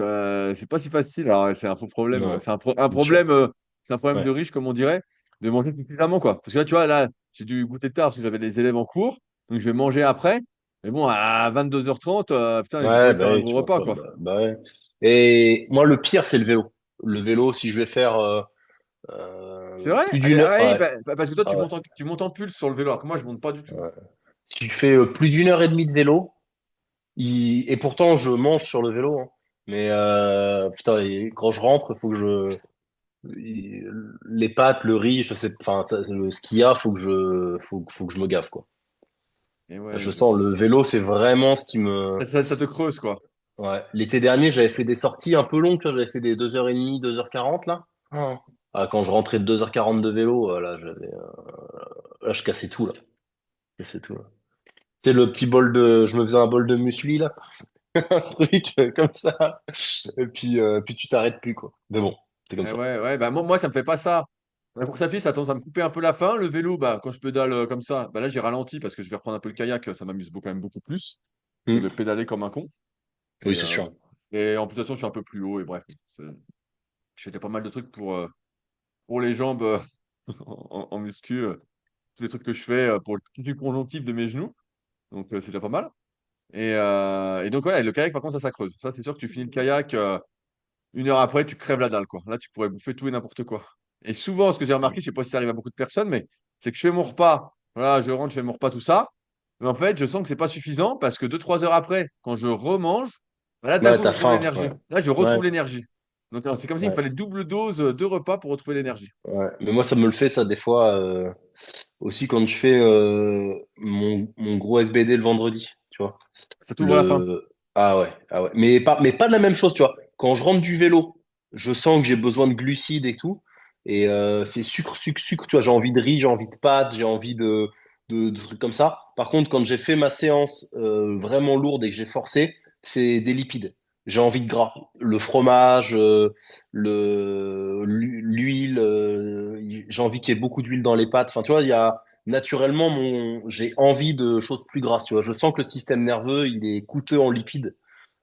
c'est pas si facile. Alors, c'est un faux problème. Non, Un c'est sûr. problème, c'est un problème de Ouais. riche, comme on dirait, de manger suffisamment, quoi. Parce que là, tu vois, là, j'ai dû goûter tard parce que j'avais des élèves en cours. Donc, je vais manger après. Mais bon, à 22h30, putain, j'ai pas envie Ouais, de bah faire un oui, gros tu manges repas, pas. quoi. Bah ouais. Et moi, le pire, c'est le vélo. Le vélo, si je vais faire C'est vrai? plus Allez, d'une heure, allez, ouais. parce que toi, Ah ouais. tu montes en pulse sur le vélo, alors que moi, je monte pas du tout. Ouais. Si je fais plus d'une heure et demie de vélo, et pourtant je mange sur le vélo, hein. Mais putain, quand je rentre, il faut que les pâtes, le riz, je sais, enfin, ce qu'il y a, faut que je me gaffe, quoi. Et Je ouais, sens le vélo, c'est vraiment ce qui me, ça te creuse, quoi. Ouais. L'été dernier, j'avais fait des sorties un peu longues, tu vois, j'avais fait des 2h30, 2h40 là. Ah. Ah, quand je rentrais de 2h40 de vélo, là, je cassais tout là. Je cassais tout là. C'est le petit bol je me faisais un bol de muesli là, un truc comme ça. Et puis tu t'arrêtes plus quoi. Mais bon, c'est comme Eh ça. ouais, ouais, bah moi, ça me fait pas ça. La course à pied, ça a tendance à me couper un peu la faim. Le vélo, bah, quand je pédale comme ça, bah là, j'ai ralenti parce que je vais reprendre un peu le kayak. Ça m'amuse quand même beaucoup plus que Hmm. de pédaler comme un con. Oui, Et, c'est sûr. et en plus, de toute façon, je suis un peu plus haut. Et bref, je faisais pas mal de trucs pour les jambes en muscu. Tous les trucs que je fais pour le conjonctif de mes genoux. Donc, c'est déjà pas mal. Et donc, ouais, le kayak, par contre, ça creuse. Ça, c'est sûr que tu finis le kayak. Une heure après, tu crèves la dalle, quoi. Là, tu pourrais bouffer tout et n'importe quoi. Et souvent, ce que j'ai remarqué, je sais pas si ça arrive à beaucoup de personnes, mais c'est que je fais mon repas. Voilà, je rentre, je fais mon repas, tout ça. Mais en fait, je sens que c'est pas suffisant parce que 2, 3 heures après, quand je remange, bah là, d'un Ouais, coup, je t'as retrouve faim. l'énergie. Ouais. Là, je Ouais. retrouve l'énergie. Donc, c'est comme s'il me Ouais. fallait double dose de repas pour retrouver l'énergie. Ouais. Mais moi, ça me le fait ça des fois aussi quand je fais mon gros SBD le vendredi, tu vois. Ça t'ouvre la faim. Le Ah ouais, ah ouais. Mais pas de la même chose, tu vois. Quand je rentre du vélo, je sens que j'ai besoin de glucides et tout. Et c'est sucre, sucre, sucre. Tu vois, j'ai envie de riz, j'ai envie de pâtes, j'ai envie de trucs comme ça. Par contre, quand j'ai fait ma séance vraiment lourde et que j'ai forcé, c'est des lipides. J'ai envie de gras. Le fromage, l'huile, j'ai envie qu'il y ait beaucoup d'huile dans les pâtes. Enfin, tu vois, il y a naturellement j'ai envie de choses plus grasses, tu vois. Je sens que le système nerveux, il est coûteux en lipides,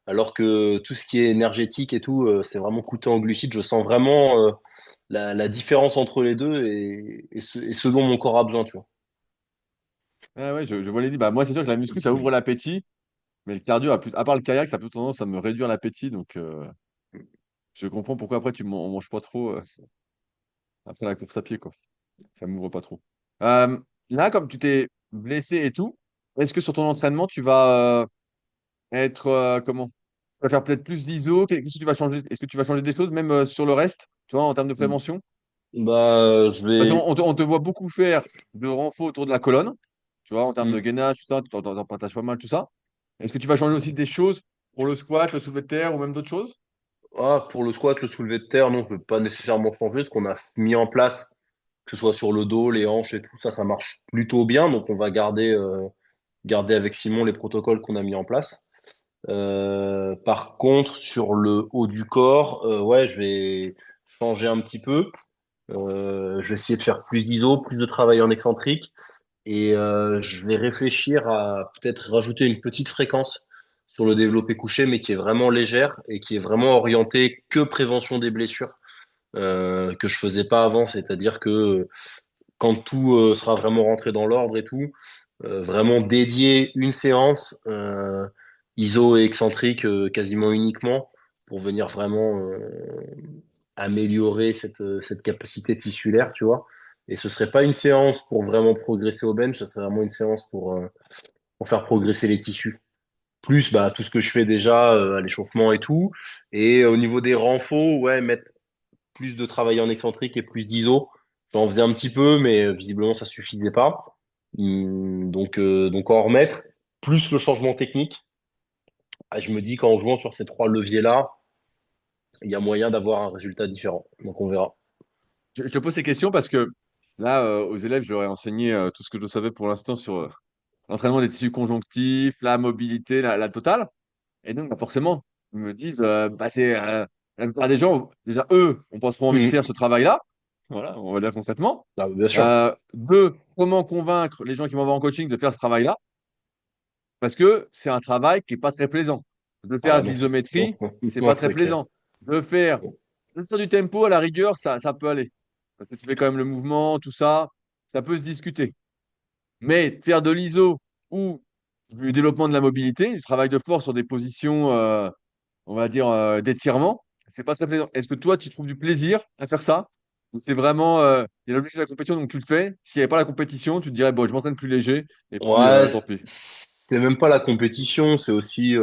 alors que tout ce qui est énergétique et tout, c'est vraiment coûteux en glucides. Je sens vraiment la différence entre les deux et ce dont mon corps a besoin, tu vois. Ah ouais, je vois les bah, moi, c'est sûr que la muscu, ça ouvre l'appétit. Mais le cardio, à part le kayak, ça a plutôt tendance à me réduire l'appétit. Donc, je comprends pourquoi après, on mange pas trop après la course à pied, quoi. Ça m'ouvre pas trop. Là, comme tu t'es blessé et tout, est-ce que sur ton entraînement, tu vas être comment? Tu vas faire peut-être plus d'iso? Qu'est-ce que tu vas changer? Est-ce que tu vas changer des choses, même sur le reste, tu vois, en termes de prévention? Je Parce qu'on vais. on te voit beaucoup faire de renfort autour de la colonne, tu vois, en termes de Hmm. gainage, tout ça, tu t'en partages pas mal, tout ça. Est-ce que tu vas changer aussi des choses pour le squat, le soulevé de terre ou même d'autres choses? Ah, pour le squat, le soulevé de terre, non, je ne peux pas nécessairement changer. Ce qu'on a mis en place, que ce soit sur le dos, les hanches et tout ça, ça marche plutôt bien. Donc, on va garder avec Simon les protocoles qu'on a mis en place. Par contre, sur le haut du corps, ouais, je vais changer un petit peu. Je vais essayer de faire plus d'iso, plus de travail en excentrique. Et je vais réfléchir à peut-être rajouter une petite fréquence sur le développé couché, mais qui est vraiment légère et qui est vraiment orientée que prévention des blessures, que je faisais pas avant. C'est-à-dire que quand tout sera vraiment rentré dans l'ordre et tout, vraiment dédier une séance iso et excentrique quasiment uniquement pour venir vraiment améliorer cette capacité tissulaire, tu vois. Et ce serait pas une séance pour vraiment progresser au bench, ce serait vraiment une séance pour faire progresser les tissus. Plus bah, tout ce que je fais déjà à l'échauffement et tout. Et au niveau des renforts, ouais, mettre plus de travail en excentrique et plus d'iso. J'en faisais un petit peu, mais visiblement ça suffisait pas. Donc en remettre, plus le changement technique. Ah, je me dis qu'en jouant sur ces trois leviers-là, il y a moyen d'avoir un résultat différent. Donc on verra. Je te pose ces questions parce que là, aux élèves, je leur ai enseigné tout ce que je savais pour l'instant sur l'entraînement des tissus conjonctifs, la mobilité, la totale. Et donc, bah, forcément, ils me disent, bah, la plupart des gens, déjà, eux, ont pas trop envie de faire Mhm. ce travail-là. Voilà, on va dire concrètement. Ah, bien sûr. Deux, comment convaincre les gens qui vont voir en coaching de faire ce travail-là? Parce que c'est un travail qui n'est pas très plaisant. De faire Ah de non, l'isométrie, c'est pas ouais, très c'est clair. plaisant. De faire du tempo, à la rigueur, ça peut aller. Parce que tu fais quand même le mouvement, tout ça, ça peut se discuter. Mais faire de l'iso ou du développement de la mobilité, du travail de force sur des positions, on va dire, d'étirement, c'est pas très plaisant. Est-ce que toi, tu trouves du plaisir à faire ça? Ou c'est vraiment, il y a l'objectif de la compétition, donc tu le fais. S'il n'y avait pas la compétition, tu te dirais, bon, je m'entraîne plus léger, et puis Ouais, tant pis. c'est même pas la compétition, c'est aussi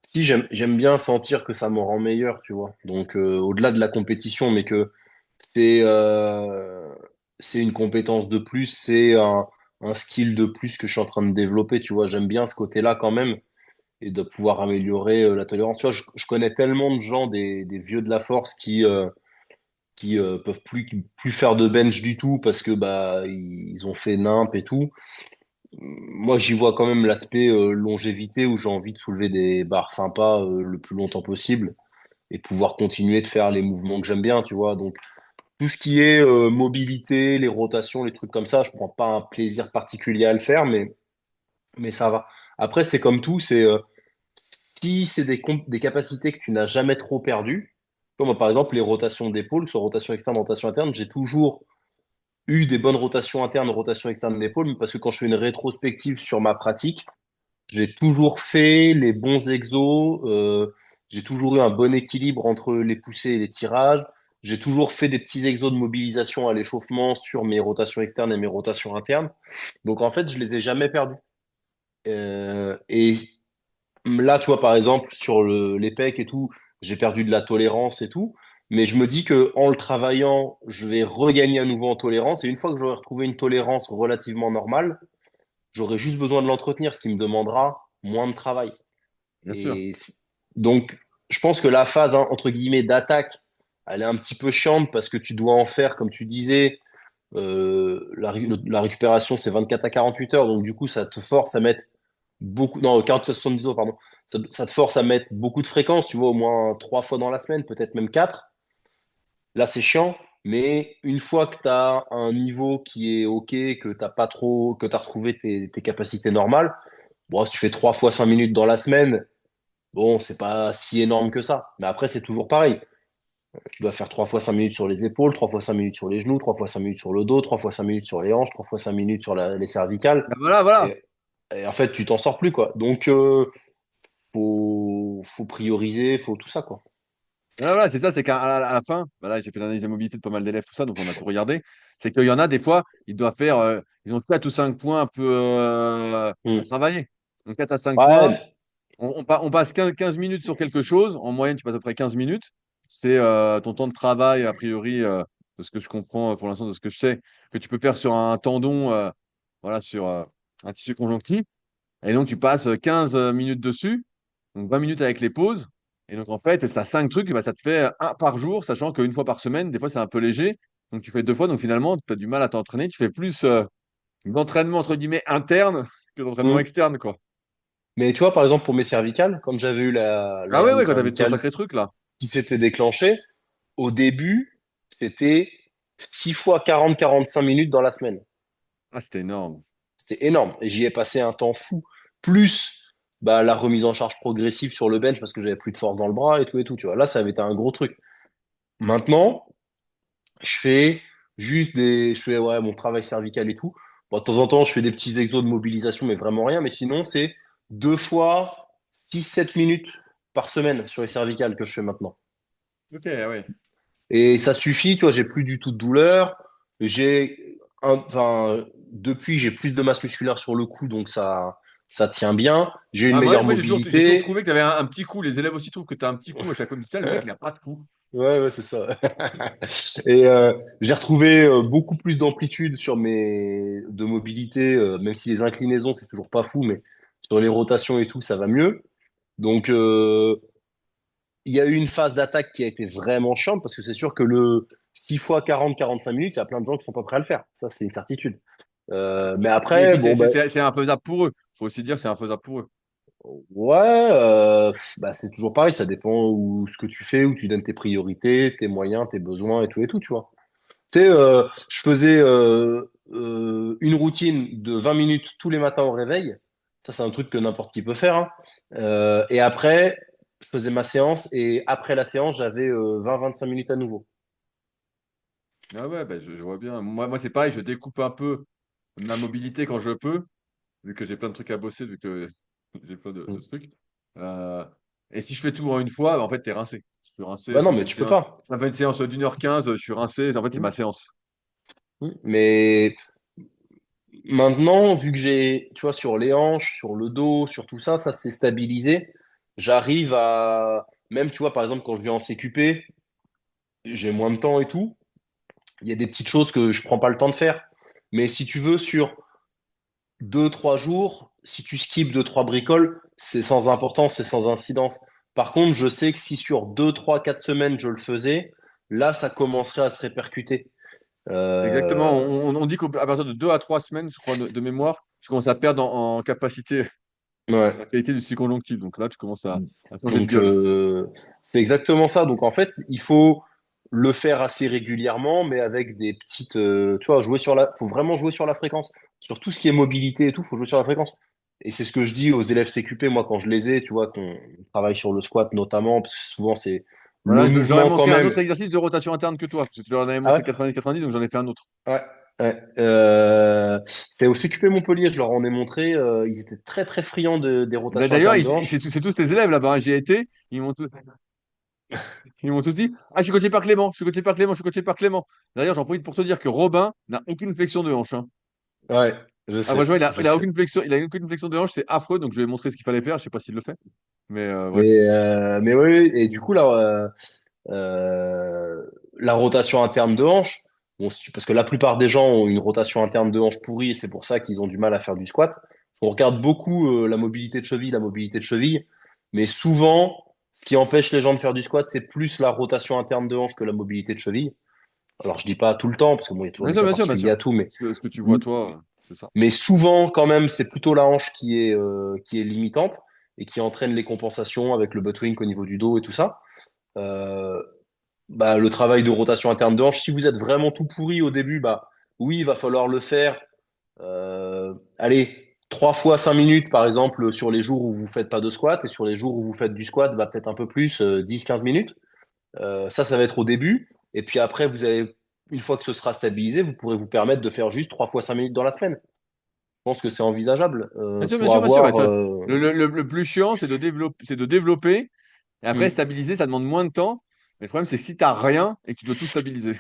si j'aime bien sentir que ça me rend meilleur, tu vois. Donc au-delà de la compétition, mais que c'est c'est une compétence de plus, c'est un skill de plus que je suis en train de développer, tu vois. J'aime bien ce côté-là quand même. et de pouvoir améliorer la tolérance. Tu vois, je connais tellement de gens, des vieux de la force qui peuvent plus faire de bench du tout parce que bah ils ont fait nimp et tout. Moi, j'y vois quand même l'aspect longévité où j'ai envie de soulever des barres sympas le plus longtemps possible et pouvoir continuer de faire les mouvements que j'aime bien, tu vois. Donc, tout ce qui est mobilité, les rotations, les trucs comme ça, je prends pas un plaisir particulier à le faire, mais ça va. Après, c'est comme tout, c'est si c'est des capacités que tu n'as jamais trop perdues, comme moi, par exemple les rotations d'épaule, soit rotation externe, rotation interne, j'ai toujours eu des bonnes rotations internes, rotations externes d'épaule, parce que quand je fais une rétrospective sur ma pratique, j'ai toujours fait les bons exos, j'ai toujours eu un bon équilibre entre les poussées et les tirages. J'ai toujours fait des petits exos de mobilisation à l'échauffement sur mes rotations externes et mes rotations internes. Donc en fait, je les ai jamais perdus. Et là, tu vois, par exemple, sur les pecs et tout, j'ai perdu de la tolérance et tout. Mais je me dis que en le travaillant, je vais regagner à nouveau en tolérance. Et une fois que j'aurai retrouvé une tolérance relativement normale, j'aurai juste besoin de l'entretenir, ce qui me demandera moins de travail. Bien sûr. Et donc, je pense que la phase, hein, entre guillemets, d'attaque, elle est un petit peu chiante parce que tu dois en faire, comme tu disais, la récupération, c'est 24 à 48 heures. Donc, du coup, ça te force à mettre beaucoup, non, 40 à 70 heures, pardon. Ça te force à mettre beaucoup de fréquences, tu vois, au moins 3 fois dans la semaine, peut-être même 4. Là, c'est chiant, mais une fois que tu as un niveau qui est OK, que tu pas trop, que tu as retrouvé tes capacités normales, bon, si tu fais 3 fois 5 minutes dans la semaine, bon, c'est pas si énorme que ça. Mais après, c'est toujours pareil. Tu dois faire 3 fois 5 minutes sur les épaules, 3 fois 5 minutes sur les genoux, 3 fois 5 minutes sur le dos, 3 fois 5 minutes sur les hanches, 3 fois 5 minutes sur les cervicales. Ben voilà, voilà. Et en fait, tu t'en sors plus, quoi. Donc, faut prioriser, faut tout ça, quoi. Voilà, voilà, c'est ça, c'est qu'à la fin, voilà, j'ai fait l'analyse des mobilités de pas mal d'élèves, tout ça, donc on a tout regardé. C'est qu'il y en a des fois, ils doivent faire, ils ont 4 ou 5 points un peu à Hmm. travailler. Donc 4 à 5 points, Ouais, on passe 15 minutes sur quelque chose. En moyenne, tu passes à peu près 15 minutes. C'est ton temps de travail, a priori, de ce que je comprends pour l'instant, de ce que je sais, que tu peux faire sur un tendon, voilà, sur un tissu conjonctif. Et donc, tu passes 15 minutes dessus, donc 20 minutes avec les pauses. Et donc, en fait, ça 5 trucs, bah, ça te fait un par jour, sachant qu'une fois par semaine, des fois, c'est un peu léger. Donc, tu fais 2 fois. Donc, finalement, tu as du mal à t'entraîner. Tu fais plus d'entraînement, entre guillemets, interne que d'entraînement hmm. externe, quoi. Mais tu vois, par exemple, pour mes cervicales, quand j'avais eu la Ah ouais, hernie ouais, quand tu avais ton cervicale sacré truc, là. qui s'était déclenchée, au début, c'était 6 fois 40-45 minutes dans la semaine. Ah, c'était énorme. C'était énorme. Et j'y ai passé un temps fou. Plus bah, la remise en charge progressive sur le bench parce que j'avais plus de force dans le bras et tout, tu vois. Là, ça avait été un gros truc. Maintenant, je fais je fais ouais, mon travail cervical et tout. Bon, de temps en temps, je fais des petits exos de mobilisation, mais vraiment rien. Mais sinon, c'est 2 fois 6-7 minutes par semaine sur les cervicales que je fais maintenant. Ok, ah ouais. Et ça suffit, tu vois, j'ai plus du tout de douleur. Enfin, depuis, j'ai plus de masse musculaire sur le cou, donc ça tient bien. J'ai une Ah, meilleure moi j'ai toujours mobilité. trouvé que tu avais un petit coup. Les élèves aussi trouvent que tu as un petit coup à chaque fois. Le mec, il n'a pas de coup. Ouais, ouais, c'est ça. Et j'ai retrouvé beaucoup plus d'amplitude sur mes de mobilité, même si les inclinaisons, c'est toujours pas fou, mais sur les rotations et tout, ça va mieux. Donc, il y a eu une phase d'attaque qui a été vraiment chiante parce que c'est sûr que le 6 fois 40-45 minutes, il y a plein de gens qui sont pas prêts à le faire. Ça, c'est une certitude. Mais Et après, puis, bon, ben, c'est infaisable pour eux. Faut aussi dire, c'est infaisable pour eux. ouais, bah, c'est toujours pareil. Ça dépend où ce que tu fais, où tu donnes tes priorités, tes moyens, tes besoins et tout, tu vois. Tu sais, je faisais une routine de 20 minutes tous les matins au réveil. Ça, c'est un truc que n'importe qui peut faire, hein. Et après, je faisais ma séance et après la séance, j'avais 20-25 minutes à nouveau. Ah ouais, bah, je vois bien. Moi c'est pareil, je découpe un peu ma mobilité quand je peux, vu que j'ai plein de trucs à bosser, vu que j'ai plein de Mm. trucs. Euh, et si je fais tout en une fois, bah, en fait, t'es rincé. Je suis rincé, Bah non, mais tu peux pas. ça fait une séance d'1h15, je suis rincé. En fait, c'est Mm. ma séance. Mm. Mais maintenant, vu que j'ai, tu vois, sur les hanches, sur le dos, sur tout ça, ça s'est stabilisé. J'arrive à, même, tu vois, par exemple, quand je viens en CQP, j'ai moins de temps et tout. Il y a des petites choses que je prends pas le temps de faire. Mais si tu veux, sur 2-3 jours, si tu skips deux, trois bricoles, c'est sans importance, c'est sans incidence. Par contre, je sais que si sur 2, 3, 4 semaines, je le faisais, là, ça commencerait à se répercuter. Exactement. Euh, On dit qu'à partir de 2 à 3 semaines, je crois, de mémoire, tu commences à perdre en capacité, la ouais. qualité du cycle conjonctif. Donc là, tu commences à changer de Donc, gueule. c'est exactement ça. Donc, en fait, il faut le faire assez régulièrement, mais avec des petites, tu vois, faut vraiment jouer sur la fréquence. Sur tout ce qui est mobilité et tout, faut jouer sur la fréquence. Et c'est ce que je dis aux élèves CQP, moi, quand je les ai, tu vois, qu'on travaille sur le squat notamment, parce que souvent, c'est le Voilà, je leur ai mouvement quand montré un même. autre exercice de rotation interne que toi, parce que tu leur en avais Ah montré ouais? 90-90, donc j'en ai fait un autre. Ouais. Ouais. C'est au CQP Montpellier, je leur en ai montré, ils étaient très, très friands des rotations D'ailleurs, internes de hanche. c'est tous tes élèves là-bas, hein. J'y ai été, ils m'ont tous dit, ah, je suis coaché par Clément, je suis coaché par Clément, je suis coaché par Clément. D'ailleurs, j'en profite pour te dire que Robin n'a aucune flexion de hanche, hein. Ouais, Ah, franchement, je il a sais. aucune flexion, il a aucune flexion de hanche, c'est affreux, donc je lui ai montré ce qu'il fallait faire. Je sais pas s'il le fait, mais bref. Mais oui, et du coup, là, euh, la rotation interne de hanche, bon, parce que la plupart des gens ont une rotation interne de hanche pourrie, et c'est pour ça qu'ils ont du mal à faire du squat. On regarde beaucoup la mobilité de cheville, mais souvent, ce qui empêche les gens de faire du squat, c'est plus la rotation interne de hanche que la mobilité de cheville. Alors, je dis pas tout le temps, parce que bon, il y a toujours Bien des sûr, cas bien sûr, bien particuliers sûr. à tout, Ce que tu vois, toi, c'est ça. mais souvent, quand même, c'est plutôt la hanche qui est limitante et qui entraîne les compensations avec le butt wink au niveau du dos et tout ça. Euh, Bah, le travail de rotation interne de hanche, si vous êtes vraiment tout pourri au début, bah oui, il va falloir le faire. Allez, 3 fois 5 minutes, par exemple, sur les jours où vous faites pas de squat, et sur les jours où vous faites du squat, bah, peut-être un peu plus, 10-15 minutes. Ça va être au début. Et puis après, une fois que ce sera stabilisé, vous pourrez vous permettre de faire juste 3 fois 5 minutes dans la semaine. Je pense que c'est envisageable Bien sûr, bien pour sûr, bien sûr. avoir. Le plus chiant, c'est de développer. Et après, Hmm. stabiliser, ça demande moins de temps. Mais le problème, c'est que si tu n'as rien et que tu dois tout stabiliser.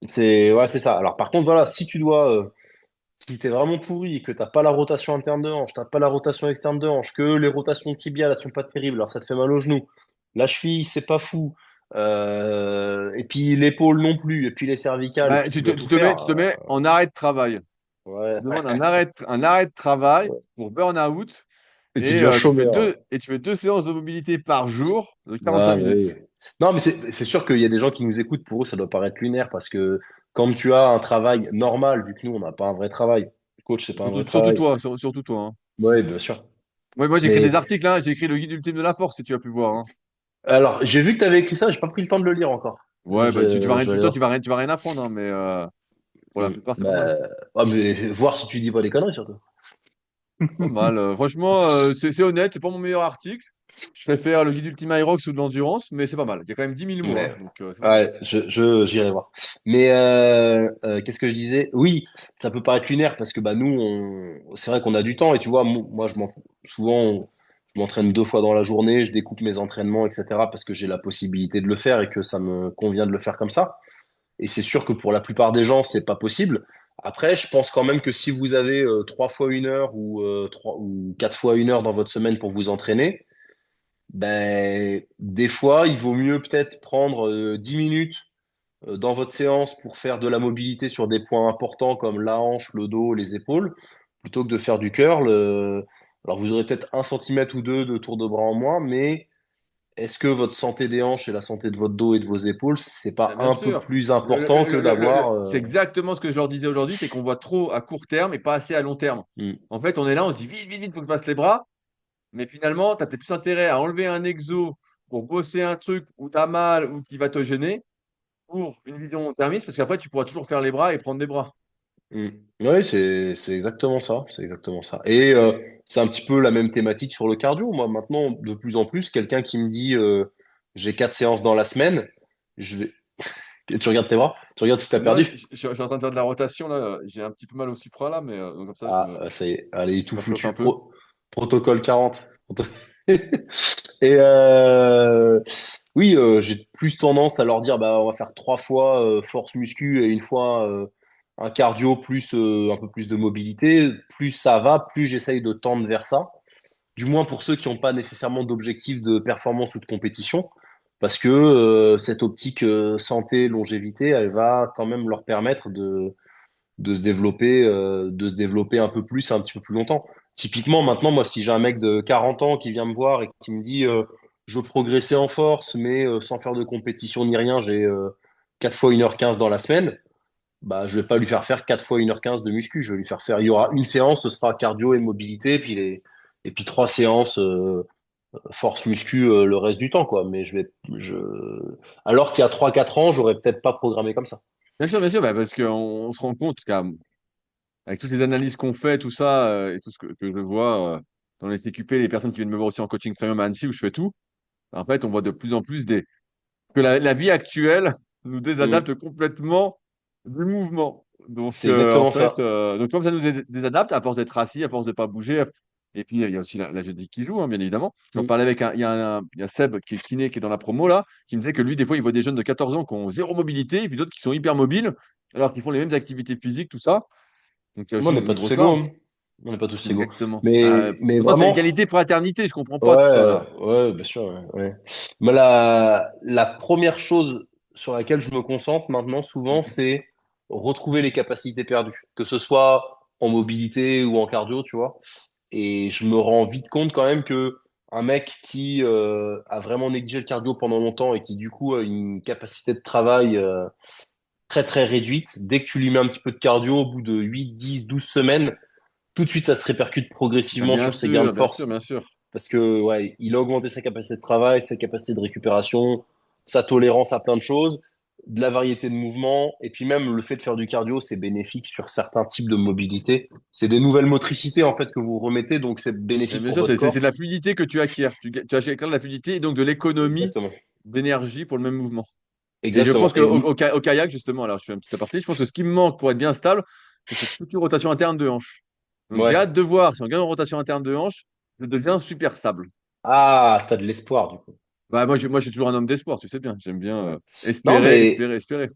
C'est ça. Alors par contre, voilà, si t'es vraiment pourri et que t'as pas la rotation interne de hanche, t'as pas la rotation externe de hanche, que les rotations tibiales elles sont pas terribles, alors ça te fait mal au genou. La cheville, c'est pas fou. Et puis l'épaule non plus, et puis les cervicales, et Bah, puis tu dois tout faire. tu te mets en arrêt de travail. Ouais. Tu demandes un arrêt de travail Ouais. pour burn-out Et tu et deviens chômeur. tu fais 2 séances de mobilité par jour de 45 Ouais, mais minutes. oui. Non, mais c'est sûr qu'il y a des gens qui nous écoutent, pour eux, ça doit paraître lunaire parce que comme tu as un travail normal, vu que nous, on n'a pas un vrai travail, coach, c'est pas un vrai Surtout travail. toi, surtout toi, hein. Oui, bien sûr. Moi, j'écris des Mais articles, hein. J'ai écrit le guide ultime de la force, si tu as pu voir, hein. alors, j'ai vu que tu avais écrit ça, j'ai pas pris le temps de le lire encore. Ouais, bah, Je vais aller toi, voir. tu vas rien apprendre, hein, mais pour la Mm. plupart, c'est pas mal. Bah, ouais, mais voir si tu dis pas des conneries surtout. Pas mal. Franchement, c'est honnête, c'est pas mon meilleur article. Je préfère le guide ultime Irox ou de l'endurance, mais c'est pas mal. Il y a quand même 10 000 mots, hein, Mais donc c'est pas mal. ouais, j'irai voir. Mais qu'est-ce que je disais? Oui, ça peut paraître lunaire parce que bah nous, c'est vrai qu'on a du temps et tu vois, moi souvent, je m'entraîne 2 fois dans la journée, je découpe mes entraînements, etc. parce que j'ai la possibilité de le faire et que ça me convient de le faire comme ça. Et c'est sûr que pour la plupart des gens, c'est pas possible. Après, je pense quand même que si vous avez 3 fois 1 heure ou 4 fois 1 heure dans votre semaine pour vous entraîner, ben, des fois, il vaut mieux peut-être prendre 10 minutes dans votre séance pour faire de la mobilité sur des points importants comme la hanche, le dos, les épaules, plutôt que de faire du curl. Alors, vous aurez peut-être 1 centimètre ou 2 de tour de bras en moins, mais est-ce que votre santé des hanches et la santé de votre dos et de vos épaules, c'est pas Bien un peu sûr. plus important que d'avoir. C'est exactement ce que je leur disais aujourd'hui, c'est qu'on voit trop à court terme et pas assez à long terme. Hmm, En fait, on est là, on se dit vite, vite, vite, faut que je fasse les bras. Mais finalement, tu as peut-être plus intérêt à enlever un exo pour bosser un truc où tu as mal ou qui va te gêner pour une vision long-termiste, parce qu'après, tu pourras toujours faire les bras et prendre des bras. hmm. Oui, c'est exactement ça. C'est exactement ça. Et c'est un petit peu la même thématique sur le cardio. Moi, maintenant, de plus en plus, quelqu'un qui me dit j'ai 4 séances dans la semaine, je vais. Tu regardes tes bras? Tu regardes si t'as Non, perdu? je suis en train de faire de la rotation là. J'ai un petit peu mal au supra là, mais donc comme ça, Ah, ça y est, allez, tout ça flotte un foutu. peu. Protocole 40. Et oui, j'ai plus tendance à leur dire, bah, on va faire 3 fois force muscu et 1 fois un cardio plus un peu plus de mobilité. Plus ça va, plus j'essaye de tendre vers ça. Du moins pour ceux qui n'ont pas nécessairement d'objectif de performance ou de compétition. Parce que cette optique santé, longévité, elle va quand même leur permettre de se développer un peu plus, un petit peu plus longtemps. typiquement, maintenant, moi, si j'ai un mec de 40 ans qui vient me voir et qui me dit je veux progresser en force, mais sans faire de compétition ni rien, j'ai 4 fois 1h15 dans la semaine, bah, je vais pas lui faire 4 fois 1h15 de muscu. Je vais lui faire. Il y aura une séance, ce sera cardio et mobilité, et puis 3 séances force muscu le reste du temps, quoi. Alors qu'il y a 3 4 ans, j'aurais peut-être pas programmé comme ça. Bien sûr, bah, parce qu'on se rend compte qu'avec toutes les analyses qu'on fait, tout ça, et tout ce que je vois dans les CQP, les personnes qui viennent me voir aussi en coaching premium à Annecy, où je fais tout, en fait, on voit de plus en plus que la vie actuelle nous Mm. désadapte complètement du mouvement. Donc, C'est exactement donc comme ça nous désadapte, à force d'être assis, à force de ne pas bouger. Et puis, il y a aussi la génétique qui joue, hein, bien évidemment. J'en ça. parlais avec il y a Seb qui est kiné, qui est dans la promo, là, qui me disait que lui, des fois, il voit des jeunes de 14 ans qui ont zéro mobilité, et puis d'autres qui sont hyper mobiles, alors qu'ils font les mêmes activités physiques, tout ça. Donc, il y a Moi, aussi on n'est une pas tous grosse égaux, part. hein. On n'est pas tous égaux. Exactement. Mais Pour moi, c'est vraiment, égalité, fraternité, je comprends pas tout ça, ouais, là. ouais, bien sûr, ouais, ouais. Mais la première chose sur laquelle je me concentre maintenant, souvent, c'est retrouver les capacités perdues, que ce soit en mobilité ou en cardio, tu vois. Et je me rends vite compte quand même que un mec qui a vraiment négligé le cardio pendant longtemps et qui du coup a une capacité de travail très très réduite, dès que tu lui mets un petit peu de cardio, au bout de 8 10 12 semaines, tout de suite ça se répercute Bah, progressivement bien sur ses gains de sûr, bien sûr, force. bien sûr. Parce que ouais, il a augmenté sa capacité de travail, sa capacité de récupération, sa tolérance à plein de choses, de la variété de mouvements, et puis même le fait de faire du cardio, c'est bénéfique sur certains types de mobilité. C'est des nouvelles motricités en fait que vous remettez, donc c'est Et bénéfique bien pour sûr, votre c'est de corps. la fluidité que tu acquiers. Tu acquiers de la fluidité et donc de l'économie Exactement. d'énergie pour le même mouvement. Et je pense Exactement. qu'au kayak, justement, alors je fais un petit aparté, je pense que ce qui me manque pour être bien stable, c'est cette future rotation interne de hanche. Donc j'ai Ouais. hâte de voir si en gagnant en rotation interne de hanche, je deviens super stable. Ah, t'as de l'espoir du coup. Bah, moi, je suis toujours un homme d'espoir, tu sais bien. J'aime bien Ouais. Non, espérer, mais espérer, espérer.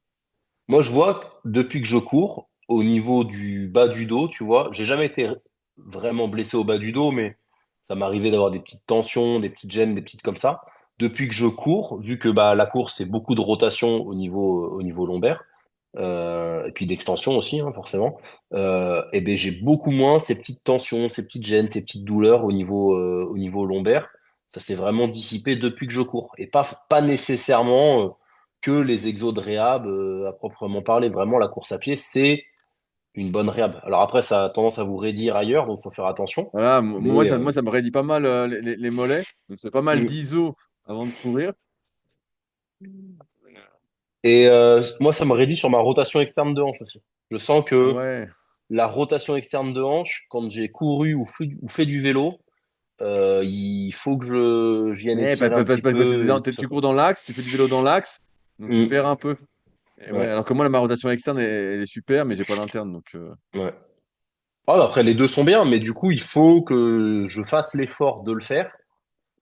moi je vois que depuis que je cours, au niveau du bas du dos, tu vois, j'ai jamais été vraiment blessé au bas du dos, mais ça m'arrivait d'avoir des petites tensions, des petites gênes, des petites comme ça. Depuis que je cours, vu que bah, la course, c'est beaucoup de rotation au niveau lombaire, et puis d'extension aussi, hein, forcément, et ben, j'ai beaucoup moins ces petites tensions, ces petites gênes, ces petites douleurs au niveau lombaire. Ça s'est vraiment dissipé depuis que je cours. Et pas nécessairement que les exos de réhab à proprement parler. Vraiment, la course à pied, c'est une bonne réhab. Alors après, ça a tendance à vous raidir ailleurs, donc il faut faire attention. Voilà, Mais moi, ça me raidit pas mal les mollets. Donc c'est pas mal mm. d'iso avant de courir. Et moi, ça me raidit sur ma rotation externe de hanche aussi. Je sens que Ouais. la rotation externe de hanche, quand j'ai couru ou fait du vélo, il faut que je vienne étirer un petit Parce que peu et tout ça, tu quoi. cours dans l'axe, tu fais du vélo dans l'axe, donc tu Mm. perds un peu. Et ouais, Ouais, alors que moi, ma rotation externe, elle est super, mais j'ai pas d'interne. Donc, ouais. Ah, bah, après, les deux sont bien, mais du coup, il faut que je fasse l'effort de le faire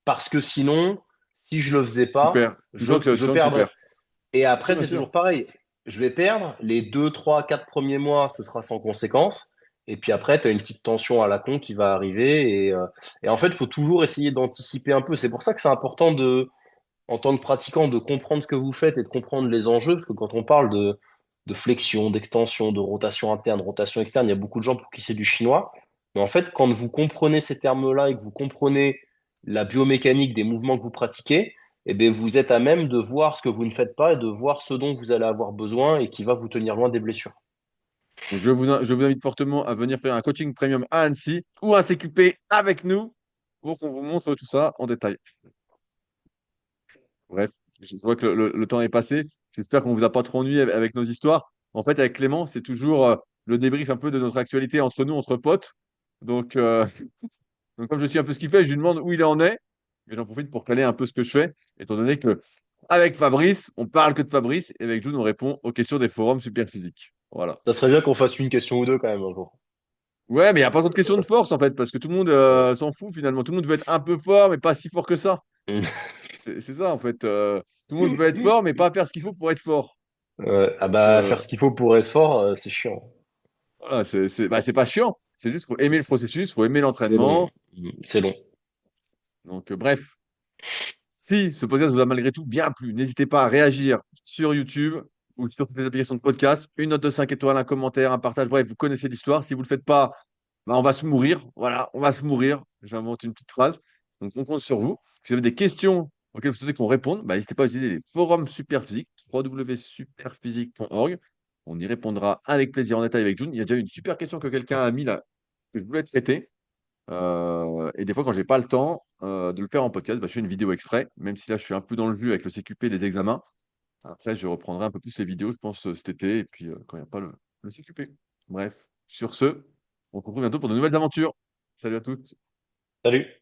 parce que sinon, si je le faisais tu pas, perds. Tu je sens que tu perdrais. perds. Et Oui, après, bien c'est sûr. toujours pareil. Je vais perdre les 2 3 4 premiers mois, ce sera sans conséquence. Et puis après, tu as une petite tension à la con qui va arriver. Et en fait, il faut toujours essayer d'anticiper un peu. C'est pour ça que c'est important en tant que pratiquant, de comprendre ce que vous faites et de comprendre les enjeux. Parce que quand on parle de flexion, d'extension, de rotation interne, rotation externe, il y a beaucoup de gens pour qui c'est du chinois. Mais en fait, quand vous comprenez ces termes-là et que vous comprenez la biomécanique des mouvements que vous pratiquez, eh bien, vous êtes à même de voir ce que vous ne faites pas et de voir ce dont vous allez avoir besoin et qui va vous tenir loin des blessures. Donc, je vous invite fortement à venir faire un coaching premium à Annecy ou un CQP avec nous pour qu'on vous montre tout ça en détail. Bref, je vois que le temps est passé. J'espère qu'on ne vous a pas trop ennuyé avec nos histoires. En fait, avec Clément, c'est toujours le débrief un peu de notre actualité entre nous, entre potes. Donc, donc comme je suis un peu ce qu'il fait, je lui demande où il en est. Et j'en profite pour caler un peu ce que je fais, étant donné que avec Fabrice, on parle que de Fabrice, et avec June, on répond aux questions des forums super physiques. Voilà. Ça serait bien qu'on fasse une question ou deux quand même un jour. Ouais, mais il n'y a pas trop de questions de force, en fait, parce que tout le monde s'en fout finalement. Tout le monde veut être un peu fort, mais pas si fort que ça. C'est ça, en fait. Tout le monde veut être fort, mais pas faire ce qu'il faut pour être fort. Ah Donc, bah, faire ce qu'il faut pour être fort, c'est chiant. voilà, c'est pas chiant. C'est juste qu'il faut aimer le C'est processus, il faut aimer c'est long. l'entraînement. C'est long. Donc, bref. Si ce podcast vous a malgré tout bien plu, n'hésitez pas à réagir sur YouTube ou sur toutes les applications de podcast. Une note de 5 étoiles, un commentaire, un partage. Bref, vous connaissez l'histoire. Si vous ne le faites pas, bah, on va se mourir. Voilà, on va se mourir. J'invente une petite phrase. Donc, on compte sur vous. Si vous avez des questions auxquelles vous souhaitez qu'on réponde, bah, n'hésitez pas à utiliser les forums Superphysique, www.superphysique.org. On y répondra avec plaisir en détail avec June. Il y a déjà une super question que quelqu'un a mis là, que je voulais traiter. Et des fois, quand j'ai pas le temps de le faire en podcast, bah, je fais une vidéo exprès, même si là, je suis un peu dans le jus avec le CQP et les examens. Après, je reprendrai un peu plus les vidéos, je pense, cet été, et puis quand il n'y a pas le CQP. Bref, sur ce, on se retrouve bientôt pour de nouvelles aventures. Salut à toutes. Salut.